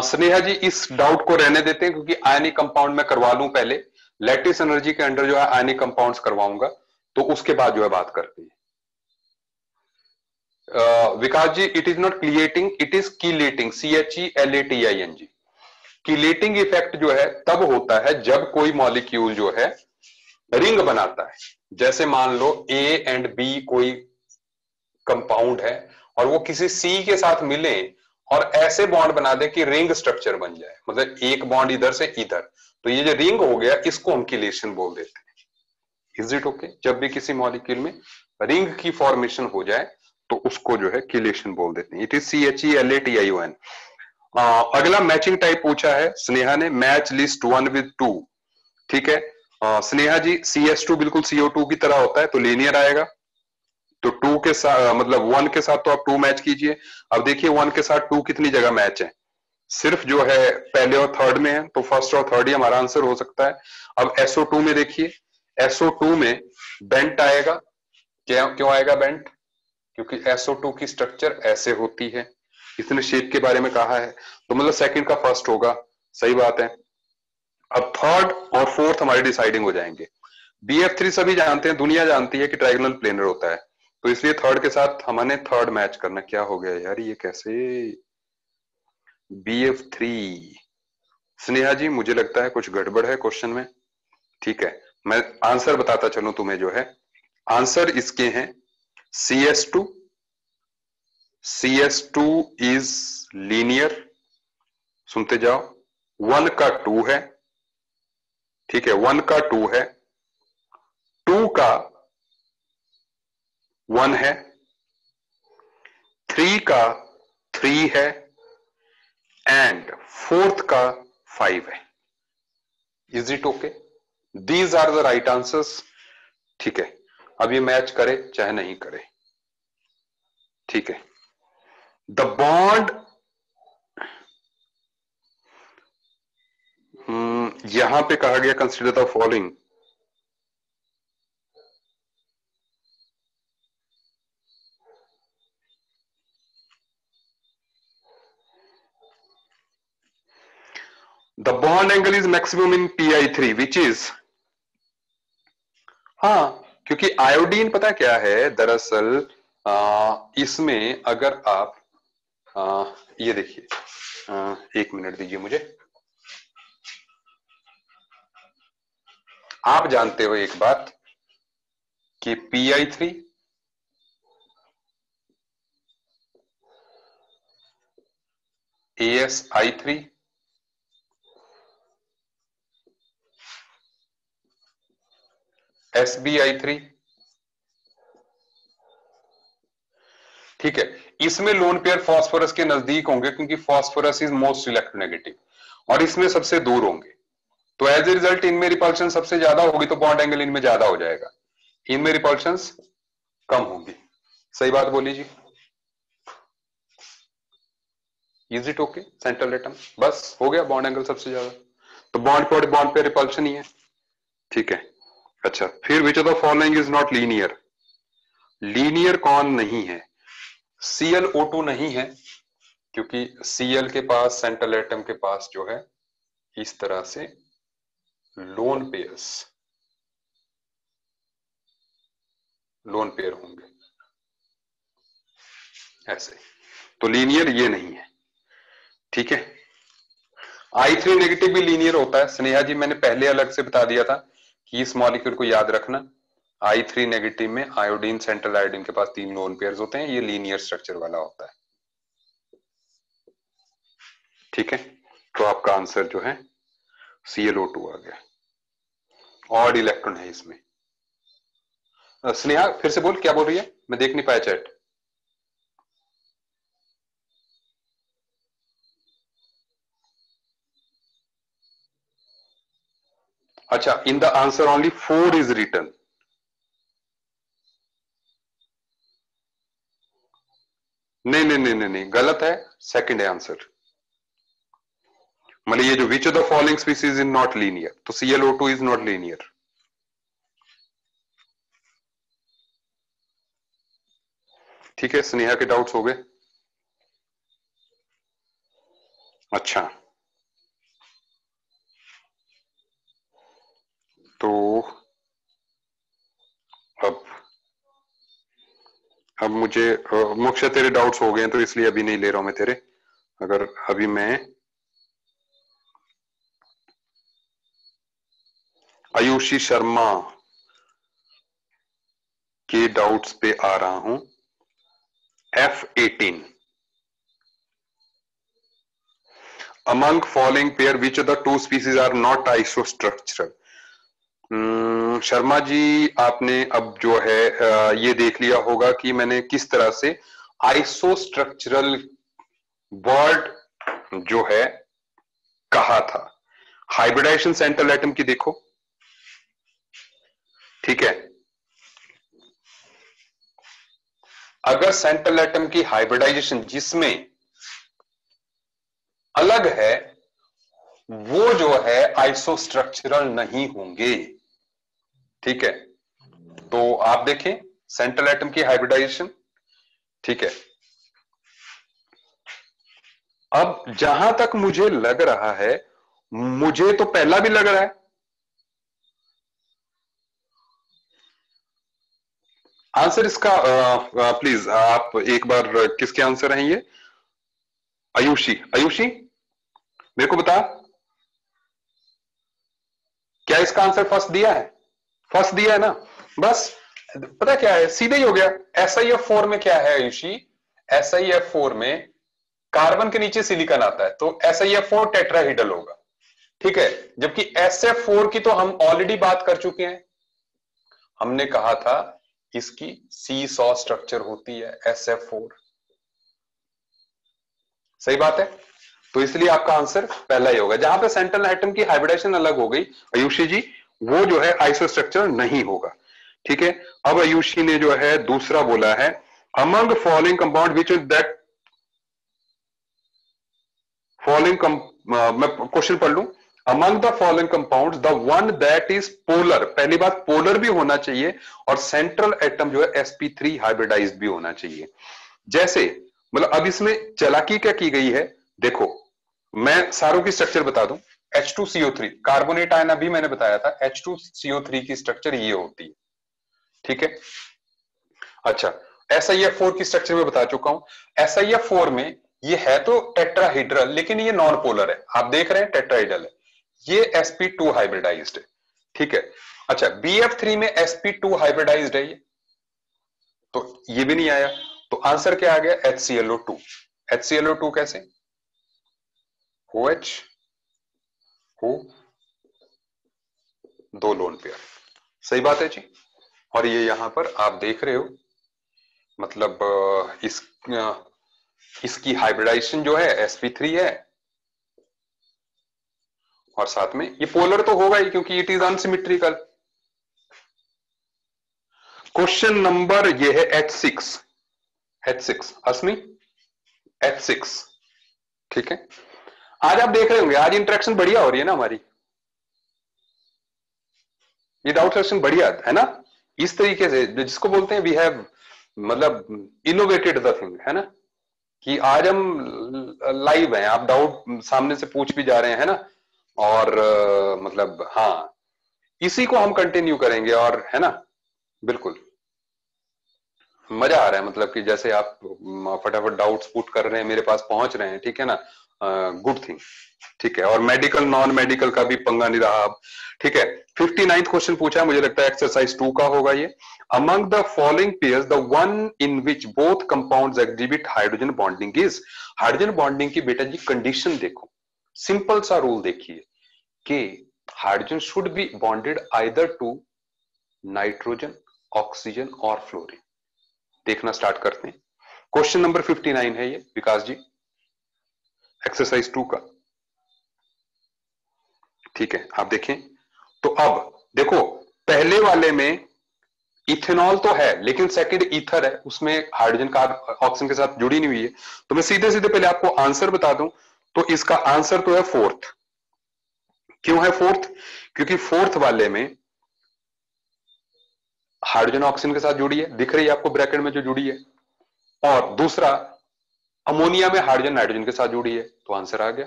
A: Sneha ji इस डाउट को रहने देते हैं क्योंकि आयनिक कंपाउंड मैं करवा लूं पहले, लैटिस एनर्जी के अंडर जो है आयनिक कंपाउंड्स करवाऊंगा, तो उसके बाद जो है बात करते हैं। Vikas ji it is not chelating, it is chelating, CHELATING। Chelating effect जो है तब होता है जब कोई मॉलिक्यूल जो है रिंग बनाता है, जैसे मान लो A एंड B कोई कंपाउंड है और वो किसी C के साथ मिले और ऐसे बॉन्ड बना दें कि रिंग स्ट्रक्चर बन जाए, मतलब एक बॉन्ड इधर से इधर, तो ये जो रिंग हो गया इसको हम कीलेशन बोल देते हैं। Is it okay? जब भी किसी मॉलिक्यूल में रिंग की फॉर्मेशन हो जाए तो उसको जो है कीलेशन बोल देते हैं। It is CHELATION। अगला मैचिंग टाइप पूछा है स्नेहा ने, मैच लिस्ट 1 with 2। ठीक है, स्नेहा जी CS2 बिल्कुल CO2 की तरह होता है तो लीनियर आएगा। तो 2 के साथ मतलब 1 के साथ तो आप 2 मैच कीजिए। अब देखिए 1 के साथ 2 कितनी जगह मैच है, सिर्फ जो है पहले और थर्ड में है, तो फर्स्ट और थर्ड ही हमारा आंसर हो सकता है। अब SO2 में देखिए, SO2 में बेंट आएगा। क्यों आएगा बेंट? क्योंकि SO2 की स्ट्रक्चर ऐसे होती है, इसने शेप के बारे में कहा है, तो मतलब सेकंड का फर्स्ट होगा। सही बात है। अब थर्ड और फोर्थ हमारे डिसाइडिंग हो जाएंगे। BF3 सभी जानते हैं, दुनिया जानती है कि ट्रायगोनल प्लेनर होता है, तो इसलिए थर्ड के साथ हमने थर्ड मैच करना। क्या हो गया यार, ये कैसे? BF3। स्नेहा जी मुझे लगता है कुछ गड़बड़ है क्वेश्चन में। ठीक है, मैं आंसर बताता चलूं तुम्हें जो है, आंसर इसके हैं CS2। CS2 इज लीनियर, सुनते जाओ। 1 का 2 है, ठीक है, 1 का 2 है, 2 का 1 है, 3 का 3 है, एंड फोर्थ का 5 है। Is it okay? These are the right answers. ठीक है, अब ये मैच करे चाहे नहीं करे। ठीक है, द बॉन्ड, यहां पे कहा गया consider the following. The bond angle is maximum in PI3 which is, हाँ, क्योंकि आयोडीन पता क्या है दरअसल, इसमें अगर आप ये देखिए, एक मिनट दीजिए मुझे। आप जानते हो एक बात कि PI3 ASI3 SBI3, ठीक है, इसमें लोन पेयर फास्फोरस के नजदीक होंगे क्योंकि फास्फोरस इज मोस्ट इलेक्ट्रोनेगेटिव, और इसमें सबसे दूर होंगे, तो एज ए रिजल्ट इनमें रिपल्शन सबसे ज्यादा होगी, तो बॉन्ड एंगल इनमें ज्यादा हो जाएगा, इनमें रिपल्शन कम होगी। सही बात बोली जी। Is it okay? Central atom बस हो गया, बॉन्ड एंगल सबसे ज्यादा, तो बॉन्ड पे रिपल्शन ही है। ठीक है, अच्छा, फिर विच of the following is not linear? Linear कौन नहीं है? ClO2 नहीं है, क्योंकि Cl के पास, सेंट्रल एटम के पास जो है इस तरह से लोन पेयर होंगे ऐसे, तो लीनियर ये नहीं है। ठीक है, I3 नेगेटिव भी लीनियर होता है स्नेहा जी, मैंने पहले अलग से बता दिया था कि इस मॉलिक्यूल को याद रखना। I3 नेगेटिव में आयोडीन, सेंट्रल आयोडीन के पास 3 लोन पेयर्स होते हैं, ये लीनियर स्ट्रक्चर वाला होता है। ठीक है, तो आपका आंसर जो है ClO2 आ गया, ऑड इलेक्ट्रॉन है इसमें। स्नेहा फिर से बोल, क्या बोल रही है, मैं देख नहीं पाया चैट। अच्छा, in the answer only 4 is written. नहीं नहीं नहीं नहीं नहीं, गलत है, सेकंड है आंसर। मतलब ये जो विच of the following species is not linear, तो ClO2 इज नॉट लीनियर। ठीक है, स्नेहा के डाउट्स हो गए। अच्छा, तो अब मुझे मोक्षा तेरे डाउट्स हो गए हैं, तो इसलिए अभी नहीं ले रहा हूं मैं तेरे। अगर अभी मैं आयुषी शर्मा के डाउट्स पे आ रहा हूं। F18 among following pair which of the two species are not isostructural? Sharma ji, आपने अब जो है ये देख लिया होगा कि मैंने किस तरह से आइसोस्ट्रक्चरल वर्ड जो है कहा था। हाइब्रिडाइजेशन सेंट्रल एटम की देखो, ठीक है। अगर सेंट्रल एटम की हाइब्रिडाइजेशन जिसमें अलग है वो जो है आइसोस्ट्रक्चरल नहीं होंगे, ठीक है। तो आप देखें सेंट्रल एटम की हाइब्रिडाइजेशन, ठीक है। अब जहां तक मुझे लग रहा है, मुझे तो पहला भी लग रहा है। आंसर इसका प्लीज आप एक बार, किसके आंसर हैं ये? आयुषी, आयुषी मेरे को बता, क्या इसका आंसर फर्स्ट दिया है? फर्स्ट दिया है ना? बस पता क्या है, सीधे ही हो गया। SiF4 में क्या है आयुषी? SiF4 में कार्बन के नीचे सिलिकॉन आता है, तो SiF4 टेट्राहेड्रल होगा, ठीक है। जबकि SF4 की तो हम ऑलरेडी बात कर चुके हैं, हमने कहा था इसकी सीसॉ स्ट्रक्चर होती है SF4, सही बात है। तो इसलिए आपका आंसर पहला ही होगा। जहां पे सेंट्रल एटम की हाइब्रिडाइजेशन अलग हो गई आयुषी जी, वो जो है आइसोस्ट्रक्चर नहीं होगा, ठीक है। अब आयुषी ने जो है दूसरा बोला है, among following compound which that following, मैं क्वेश्चन पढ़ लूं। Among the following compounds the one that is polar, पहली बात पोलर भी होना चाहिए और सेंट्रल एटम जो है sp3 हाइब्रिडाइज्ड भी होना चाहिए। जैसे मतलब अब इसमें चालाकी क्या की गई है, देखो मैं सारों की स्ट्रक्चर बता दूं। H2CO3 कार्बोनेट आयन अभी मैंने बताया था, H2CO3 की स्ट्रक्चर ये होती है, ठीक है। अच्छा, SiF4 की स्ट्रक्चर में बता चुका हूं। SiF4 में ये है तो टेट्राहेड्रल, लेकिन ये नॉन पोलर है, आप देख रहे हैं टेट्राहेड्रल है, ये sp2 हाइब्रिडाइज्ड है, ठीक है। अच्छा, BF3 में sp2 हाइब्रिडाइज्ड है ये, तो ये भी नहीं आया। तो आंसर क्या आ गया? HClO2। HClO2 कैसे? OH O दो लोन पेयर, सही बात है जी। और ये यहां पर आप देख रहे हो, मतलब इसकी हाइब्रिडाइजेशन जो है sp3 है, और साथ में ये पोलर तो होगा ही क्योंकि it is unsymmetrical. Question number ये है H6, H6 अस्मी, H6, ठीक है। आज आप देख रहे होंगे, आज इंटरेक्शन बढ़िया हो रही है ना हमारी, विदाउट सेशन बढ़िया है ना। इस तरीके से जिसको बोलते हैं वी हैव मतलब इनोवेटेड द थिंग, है ना, कि आज हम लाइव हैं, आप डाउट सामने से पूछ भी जा रहे हैं ना। और मतलब हाँ, इसी को हम कंटिन्यू करेंगे, और है ना, बिल्कुल मजा आ रहा है। मतलब कि जैसे आप फटाफट डाउट्स पुट कर रहे हैं, मेरे पास पहुंच रहे हैं, ठीक है ना, गुड थिंग, ठीक है। और मेडिकल नॉन मेडिकल का भी पंगा नहीं रहा अब, ठीक है। 59th क्वेश्चन पूछा है, मुझे लगता है एक्सरसाइज 2 का होगा ये। Among the following pairs the one in which both compounds exhibit hydrogen bonding is. Hydrogen bonding की बेटा जी कंडीशन देखो, सिंपल सा रूल देखिए कि hydrogen should be bonded either to nitrogen, oxygen और फ्लोरीन। देखना स्टार्ट करते हैं। क्वेश्चन नंबर 59 है ये विकास जी, एक्सरसाइज 2 का, ठीक है। आप देखें तो अब देखो, पहले वाले में इथेनॉल तो है लेकिन सेकंड ईथर है, उसमें हाइड्रोजन का ऑक्सीजन के साथ जुड़ी नहीं हुई है। तो मैं सीधे सीधे पहले आपको आंसर बता दूं, तो इसका आंसर तो है फोर्थ। क्यों है फोर्थ? क्योंकि फोर्थ वाले में हाइड्रोजन ऑक्सीजन के साथ जुड़ी है, दिख रही है आपको ब्रैकेट में जो जुड़ी है, और दूसरा अमोनिया में हाइड्रोजन नाइट्रोजन के साथ जुड़ी है, तो आंसर आ गया।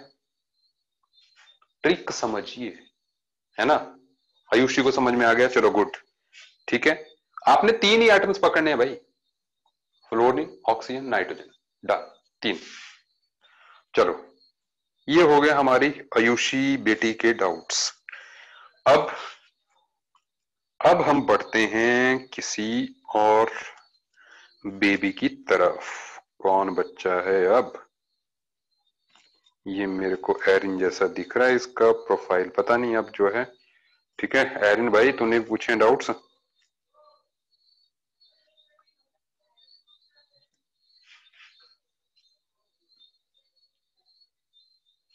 A: ट्रिक समझिए, है ना। आयुषी को समझ में आ गया, चलो गुड, ठीक है। आपने 3 ही आइटम्स पकड़ने हैं भाई, फ्लोरीन, ऑक्सीजन, नाइट्रोजन, डन, 3। चलो, ये हो गया हमारी आयुषी बेटी के डाउट्स। अब अब हम बढ़ते हैं किसी और बेबी की तरफ। कौन बच्चा है अब? ये मेरे को एरिन जैसा दिख रहा है इसका प्रोफाइल, पता नहीं अब जो है। ठीक है एरिन भाई, तूने पूछे डाउट्स?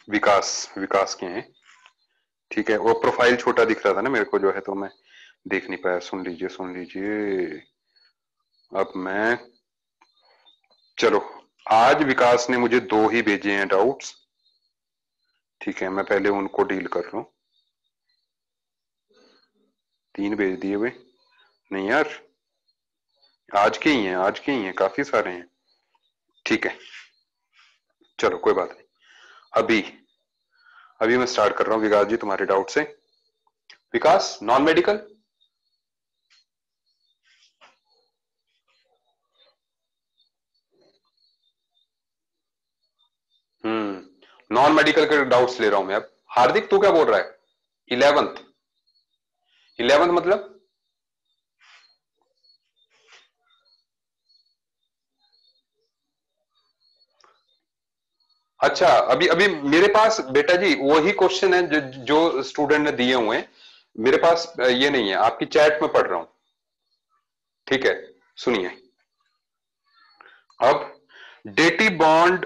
A: विकास, विकास के हैं। ठीक है, वो प्रोफाइल छोटा दिख रहा था ना मेरे को जो है, तो मैं देख नहीं पाया। सुन लीजिए सुन लीजिए, अब मैं, चलो, आज विकास ने मुझे 2 ही भेजे हैं डाउट्स। ठीक है, मैं पहले उनको डील कर लूं। 3 भेज दिए वे? नहीं यार, आज के ही हैं, आज के ही हैं, काफी सारे हैं। ठीक है, चलो कोई बात नहीं। अभी अभी मैं स्टार्ट कर रहा हूं विकास जी तुम्हारे डाउट से। विकास, नॉन मेडिकल? नॉन मेडिकल के डाउट्स ले रहा हूं मैं अब। हार्दिक तू क्या बोल रहा है? 11th? 11th मतलब? अच्छा, अभी अभी मेरे पास बेटा जी वही क्वेश्चन है जो स्टूडेंट ने दिए हुए हैं। मेरे पास ये नहीं है, आपकी चैट में पढ़ रहा हूं। ठीक है, सुनिए। अब डेटी बॉन्ड,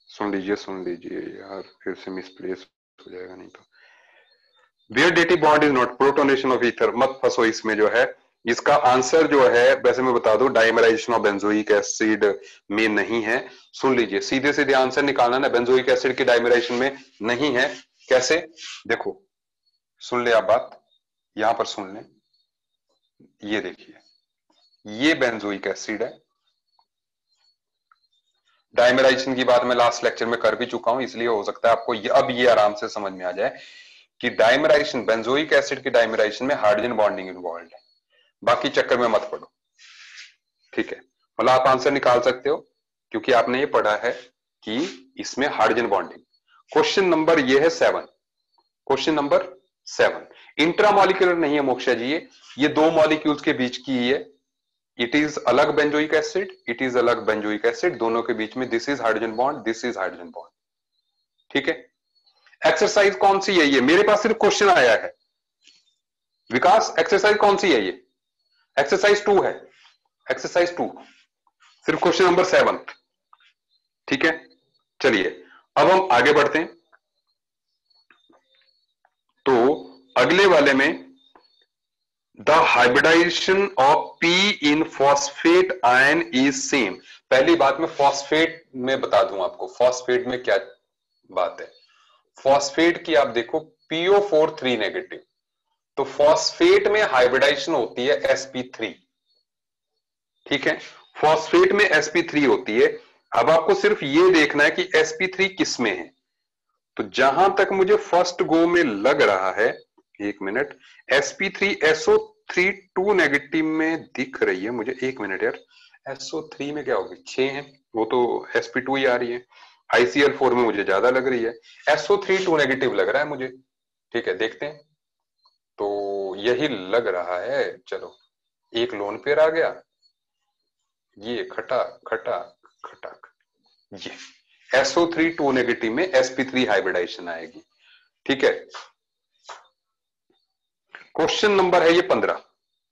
A: सुन लीजिए यार, फिर से मिसप्लेस हो जाएगा नहीं तो। Where dative bond is not protonation of ether, मत फंसो इसमें जो है। इसका आंसर जो है, वैसे मैं बता दूं, डाइमराइजेशन ऑफ बेंजोइक एसिड में नहीं है। सुन लीजिए, सीधे सीधे आंसर निकालना ना, बेंजोइक एसिड की डाइमराइजेशन में नहीं है। कैसे? देखो, सुन ले आप बात, यहां पर सुन ले। ये देखिए, ये बेंजोइक एसिड है। डाइमराइजेशन की बात मैं लास्ट लेक्चर में कर भी चुका हूं, इसलिए हो सकता है आपको अब ये आराम से समझ में आ जाए कि डाइमराइजेशन, बेंजोइक एसिड की डाइमराइजेशन में हाइड्रोजन बॉन्डिंग इन्वॉल्व है। बाकी चक्कर में मत पड़ो। ठीक है, मतलब आप आंसर निकाल सकते हो क्योंकि आपने ये पढ़ा है कि इसमें हाइड्रोजन बॉन्डिंग। क्वेश्चन नंबर ये है 7। क्वेश्चन नंबर 7 इंट्रामॉलिक्यूलर नहीं है मोक्षा जी, ये 2 मॉलिक्यूल्स के बीच की है। इट इज अलग बेंजोइक एसिड, इट इज अलग बेंजोइक एसिड, दोनों के बीच में this is hydrogen bond, this is hydrogen bond. ठीक है, एक्सरसाइज कौन सी है ये? मेरे पास सिर्फ क्वेश्चन आया है। विकास, एक्सरसाइज कौन सी है ये? एक्सरसाइज 2 है, एक्सरसाइज 2, सिर्फ क्वेश्चन नंबर 7। ठीक है, चलिए अब हम आगे बढ़ते हैं। तो अगले वाले में, the hybridization of P in phosphate ion is same. पहली बात मैं फॉस्फेट में बता दूं आपको, फॉस्फेट में क्या बात है। फॉस्फेट की आप देखो, PO4 3 नेगेटिव, तो फॉस्फेट में हाइब्रिडाइजेशन होती है sp3। ठीक है, फॉस्फेट में sp3 होती है। अब आपको सिर्फ ये देखना है कि sp3 किस में है। तो जहां तक मुझे फर्स्ट गो में लग रहा है, 1 मिनट, sp3 SO3 2 नेगेटिव में दिख रही है मुझे। 1 मिनट यार, SO3 में क्या होगी? 6 है, वो तो sp2 ही आ रही है। ICl4 में मुझे ज्यादा लग रही है, SO3 2 नेगेटिव लग रहा है मुझे। ठीक है, देखते हैं। तो यही लग रहा है। चलो, एक लोन पेयर आ गया, ये खटा खटा खटाक, ये SO3 2 नेगेटिव में sp3 हाइब्रिडाइजेशन आएगी। ठीक है, क्वेश्चन नंबर है ये 15,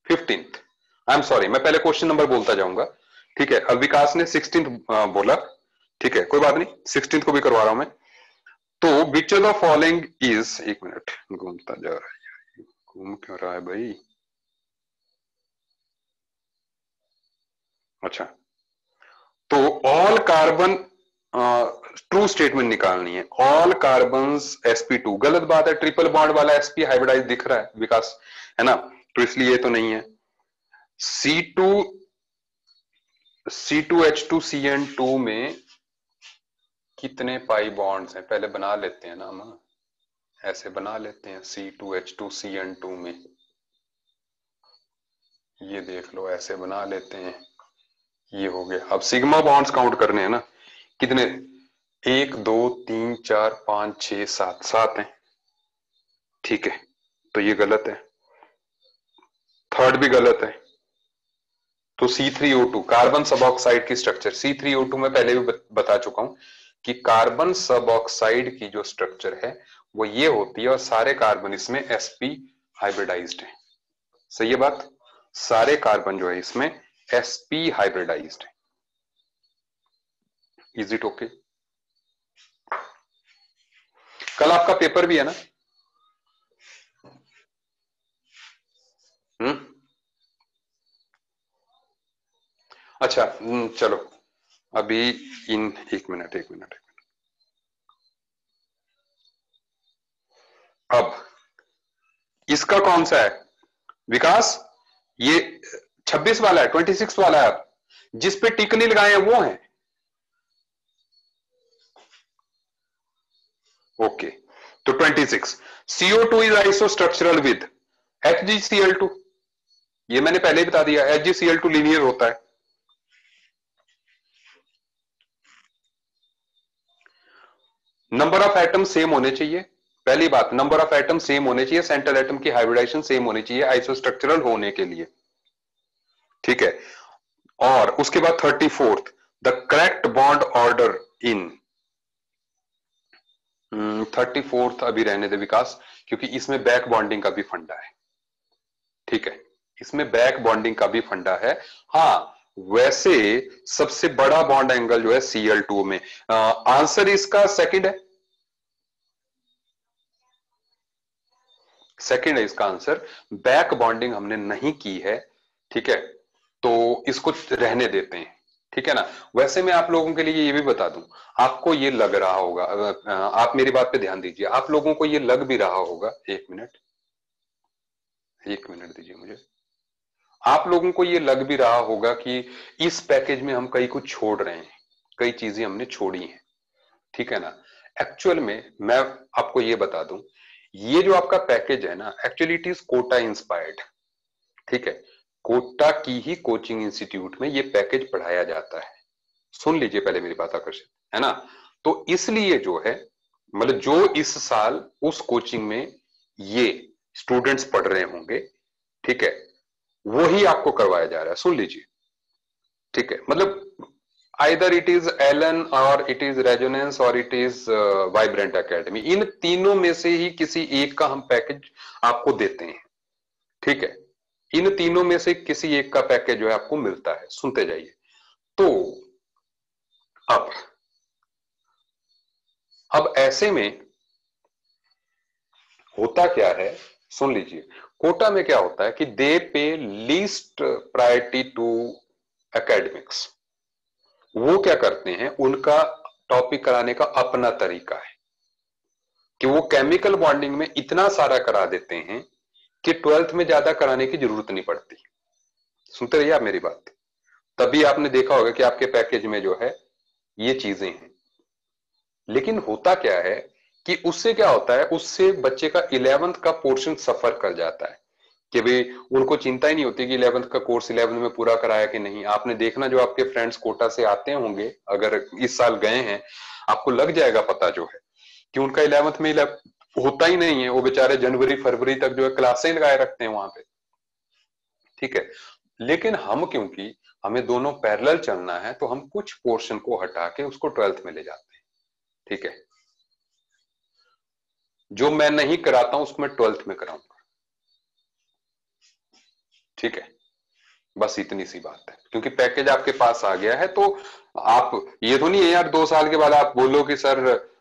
A: 15th। आई एम सॉरी, मैं पहले क्वेश्चन नंबर बोलता जाऊंगा। ठीक है, अब विकास ने 16th बोला। ठीक है, कोई बात नहीं, 16th को भी करवा रहा हूं मैं। तो विच of the following is, 1 minute, घूमता जा रहा है, घूम क्यों रहा है भाई? अच्छा, तो ऑल कार्बन, ट्रू स्टेटमेंट निकालनी है। ऑल कार्बन sp2, गलत बात है, ट्रिपल बॉन्ड वाला sp हाइब्रिडाइज दिख रहा है विकास, है ना? तो इसलिए ये तो नहीं है। C2 C2H2CN2 में कितने पाई बॉन्ड्स हैं? पहले बना लेते हैं ना हम, ऐसे बना लेते हैं। C2H2CN2 में, ये देख लो, ऐसे बना लेते हैं। ये हो गया। अब सिग्मा बॉन्ड्स काउंट करने हैं ना, कितने? 1 2 3 4 5 6 7, 7 हैं। ठीक है, तो ये गलत है। थर्ड भी गलत है। तो C3O2, कार्बन सब ऑक्साइड की स्ट्रक्चर C3O2 में पहले भी बता चुका हूं कि कार्बन सब ऑक्साइड की जो स्ट्रक्चर है वो ये होती है और सारे कार्बन इसमें sp हाइब्रिडाइज्ड है। सही है बात? सारे कार्बन जो है इसमें sp हाइब्रिडाइज्ड है। Is it okay? कल आपका पेपर भी है ना? अच्छा, चलो अभी इन एक मिनट अब इसका कौन सा है विकास? ये 26 वाला है, 26 वाला है। अब जिस पे टिक नहीं लगाए हैं वो है। ओके, तो 26 CO2 is iso structural with HgCl2। ये मैंने पहले ही बता दिया, HgCl2 लीनियर होता है। नंबर ऑफ एटम सेम होने चाहिए, पहली बात, नंबर ऑफ एटम सेम होने चाहिए, सेंट्रल एटम की हाइब्रिडाइजेशन सेम होनी चाहिए आइसोस्ट्रक्चरल होने के लिए, ठीक है। और उसके बाद 34th, the correct bond order in 34th अभी रहने दे विकास, क्योंकि इसमें बैक बॉन्डिंग का भी फंडा है, ठीक है, इसमें बैक बॉन्डिंग का भी फंडा है। हाँ, वैसे सबसे बड़ा बॉन्ड एंगल जो है Cl2 में, आंसर इसका सेकंड है, सेकंड है इसका आंसर। बैक बॉन्डिंग हमने नहीं की है, ठीक है, तो इसको रहने देते हैं, ठीक है ना। वैसे मैं आप लोगों के लिए ये भी बता दूं, आपको ये लग रहा होगा, आप मेरी बात पे ध्यान दीजिए, आप लोगों को ये लग भी रहा होगा, एक मिनट दीजिए मुझे, आप लोगों को ये लग भी रहा होगा कि इस पैकेज में हम कई कुछ छोड़ रहे हैं, कई चीजें हमने छोड़ी हैं, ठीक है ना। एक्चुअल में मैं आपको ये बता दूं, ये जो आपका पैकेज है ना, actually it is Kota inspired, ठीक है। कोटा की ही कोचिंग इंस्टीट्यूट में ये पैकेज पढ़ाया जाता है। सुन लीजिए पहले मेरी बात आकर्षित, है ना। तो इसलिए जो है, मतलब जो इस साल उस कोचिंग में ये स्टूडेंट्स पढ़ रहे होंगे, ठीक है, वही आपको करवाया जा रहा है, सुन लीजिए, ठीक है। मतलब आइदर इट इज एलन और इट इज रेजोनेंस और इट इज वाइब्रेंट एकेडमी, इन तीनों में से ही किसी एक का हम पैकेज आपको देते हैं, ठीक है। इन तीनों में से किसी एक का पैकेज जो है आपको मिलता है, सुनते जाइए। तो अब ऐसे में होता क्या है, सुन लीजिए। कोटा में क्या होता है कि दे पे लीस्ट प्रायोरिटी टू एकेडमिक्स। वो क्या करते हैं, उनका टॉपिक कराने का अपना तरीका है कि वो केमिकल बॉन्डिंग में इतना सारा करा देते हैं कि 12th में ज्यादा कराने की जरूरत नहीं पड़ती। सुनते रहिए आप मेरी बात, तभी आपने देखा होगा कि आपके पैकेज में जो है ये चीजें हैं। लेकिन होता क्या है कि उससे क्या होता है, उससे बच्चे का 11th का पोर्शन सफर कर जाता है कि भाई उनको चिंता ही नहीं होती कि 11th का कोर्स 11th में पूरा कराया कि नहीं। आपने देखना, जो आपके फ्रेंड्स कोटा से आते होंगे, अगर इस साल गए हैं, आपको लग जाएगा पता जो है कि उनका 11th में होता ही नहीं है। वो बेचारे जनवरी फरवरी तक जो है क्लासें लगाए रखते हैं वहां पे, ठीक है। लेकिन हम, क्योंकि हमें दोनों पैरेलल चलना है, तो हम कुछ पोर्शन को हटा के उसको 12th में ले जाते हैं, ठीक है। जो मैं नहीं कराता हूं उसको मैं 12th में कराऊंगा, ठीक है। बस इतनी सी बात है, क्योंकि पैकेज आपके पास आ गया है। तो आप, ये तो नहीं है यार 2 साल के बाद आप बोलो कि सर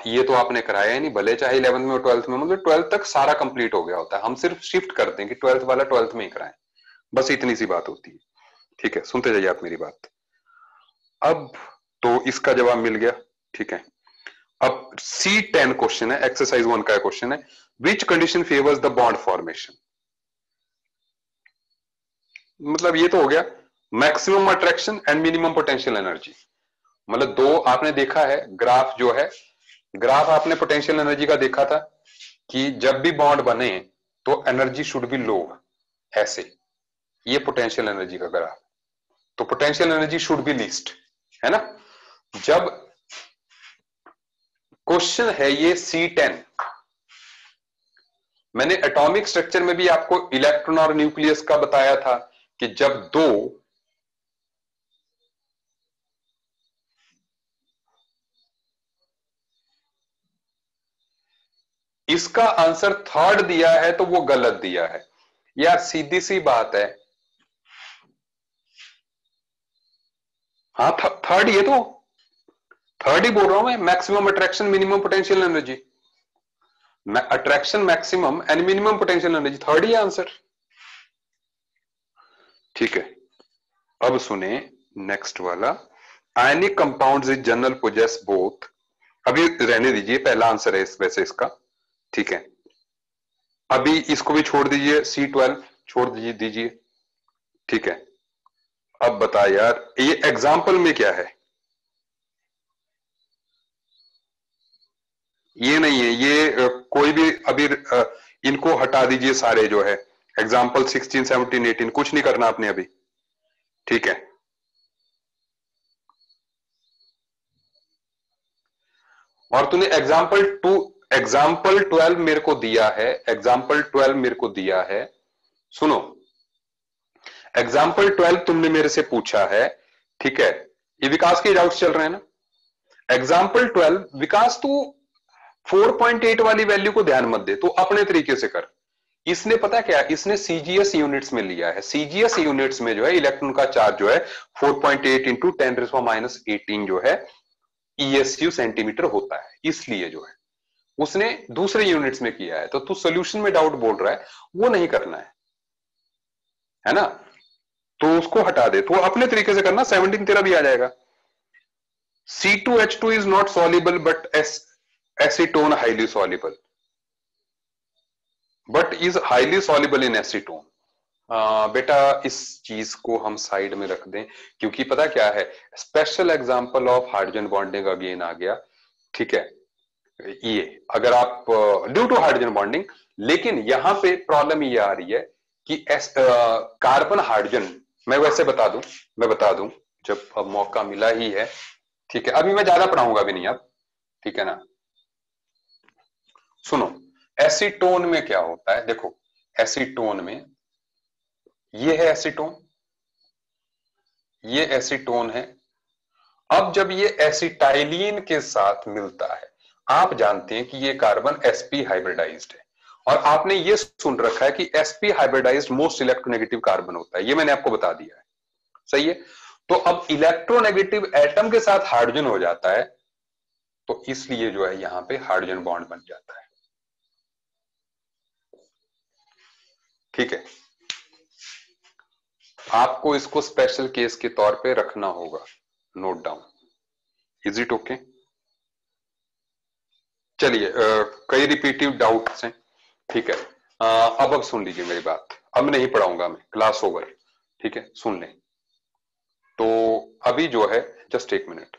A: ये तो आपने कराया ही नहीं, भले चाहे 11th में और 12th में, मतलब 12th तक सारा कंप्लीट हो गया होता है, हम सिर्फ शिफ्ट करते हैं कि 12th वाला 12th में ही कराएं। बस इतनी सी बात होती है, ठीक है। सुनते जाइए आप मेरी बात। अब तो इसका जवाब मिल गया, ठीक है। अब C10 क्वेश्चन है, एक्सरसाइज 1 का क्वेश्चन है, which condition favours the bond formation. मतलब ये तो हो गया maximum attraction and minimum potential energy. मतलब दो आपने देखा है ग्राफ जो है, ग्राफ आपने पोटेंशियल एनर्जी का देखा था कि जब भी बॉन्ड बने तो एनर्जी शुड बी लो, ऐसे। ये पोटेंशियल एनर्जी का ग्राफ, तो potential energy should be least, है ना। जब क्वेश्चन है ये C10, मैंने एटॉमिक स्ट्रक्चर में भी आपको इलेक्ट्रॉन और न्यूक्लियस का बताया था कि जब दो इसका आंसर थर्ड दिया है तो वो गलत दिया है यार, सीधी सी बात है। हाँ थर्ड, ये तो थर्ड ही बोल रहा हूं मैं, maximum attraction minimum potential energy, attraction maximum and minimum potential energy, third ही आंसर। ठीक है, अब सुने नेक्स्ट वाला। Ionic compounds is general possess both, अभी रहने दीजिए, पहला आंसर है वैसे इसका। ठीक है, अभी इसको भी छोड़ दीजिए, C12 छोड़ दीजिए। ठीक है, अब बता यार, ये एग्जाम्पल में क्या है? ये नहीं है, ये कोई भी अभी इनको हटा दीजिए सारे जो है, एग्जाम्पल 16, 17, 18, कुछ नहीं करना आपने अभी। ठीक है, और तूने एग्जाम्पल 12 मेरे को दिया है, एग्जाम्पल 12 मेरे को दिया है, सुनो, एग्जाम्पल 12 तुमने मेरे से पूछा है। ठीक है, ये विकास के डाउट्स चल रहे हैं ना। एग्जाम्पल 12 विकास, तू 4.8 वाली वैल्यू को ध्यान मत दे, तो अपने तरीके से कर। इसने पता क्या, इसने सीजीएस यूनिट्स में लिया है, सीजीएस यूनिट्स में जो है इलेक्ट्रॉन का चार्ज जो है 4.8 इंटू 10⁻18 जो है ईएसयू सेंटीमीटर होता है, इसलिए जो है उसने दूसरे यूनिट्स में किया है। तो तू सोल्यूशन में डाउट बोल रहा है, वो नहीं करना है ना, तो उसको हटा दे, तो अपने तरीके से करना, 17 तेरा भी आ जाएगा। C2H2 is not soluble but acetone highly soluble, but is highly soluble in acetone। बेटा इस चीज को हम साइड में रख दें, क्योंकि पता क्या है, special example of hydrogen bonding again आ गया। ठीक है, ये अगर आप ड्यू टू हाइड्रोजन बॉन्डिंग, लेकिन यहां पे प्रॉब्लम ये आ रही है कि कार्बन हाइड्रोजन, मैं वैसे बता दूं जब अब मौका मिला ही है। ठीक है, अभी मैं ज्यादा पढ़ाऊंगा भी नहीं अब, ठीक है ना। सुनो, एसीटोन में क्या होता है, देखो एसीटोन में, ये है एसीटोन, ये एसीटोन है। अब जब ये एसिटाइलिन के साथ मिलता है, आप जानते हैं कि ये कार्बन sp हाइब्रिडाइज्ड है, और आपने ये सुन रखा है कि sp hybridized most electronegative carbon होता है, ये मैंने आपको बता दिया है, सही है। तो अब इलेक्ट्रोनेगेटिव एटम के साथ हाइड्रोजन हो जाता है, तो इसलिए जो है यहां पे हाइड्रोजन बॉन्ड बन जाता है। ठीक है, आपको इसको स्पेशल केस के तौर पे रखना होगा, note down. Is it okay? चलिए, कई रिपीटिव डाउट्स हैं। ठीक है, अब सुन लीजिए मेरी बात, अब नहीं पढ़ाऊंगा मैं, क्लास ओवर। ठीक है, सुन लें। तो अभी जो है, जस्ट एक मिनट,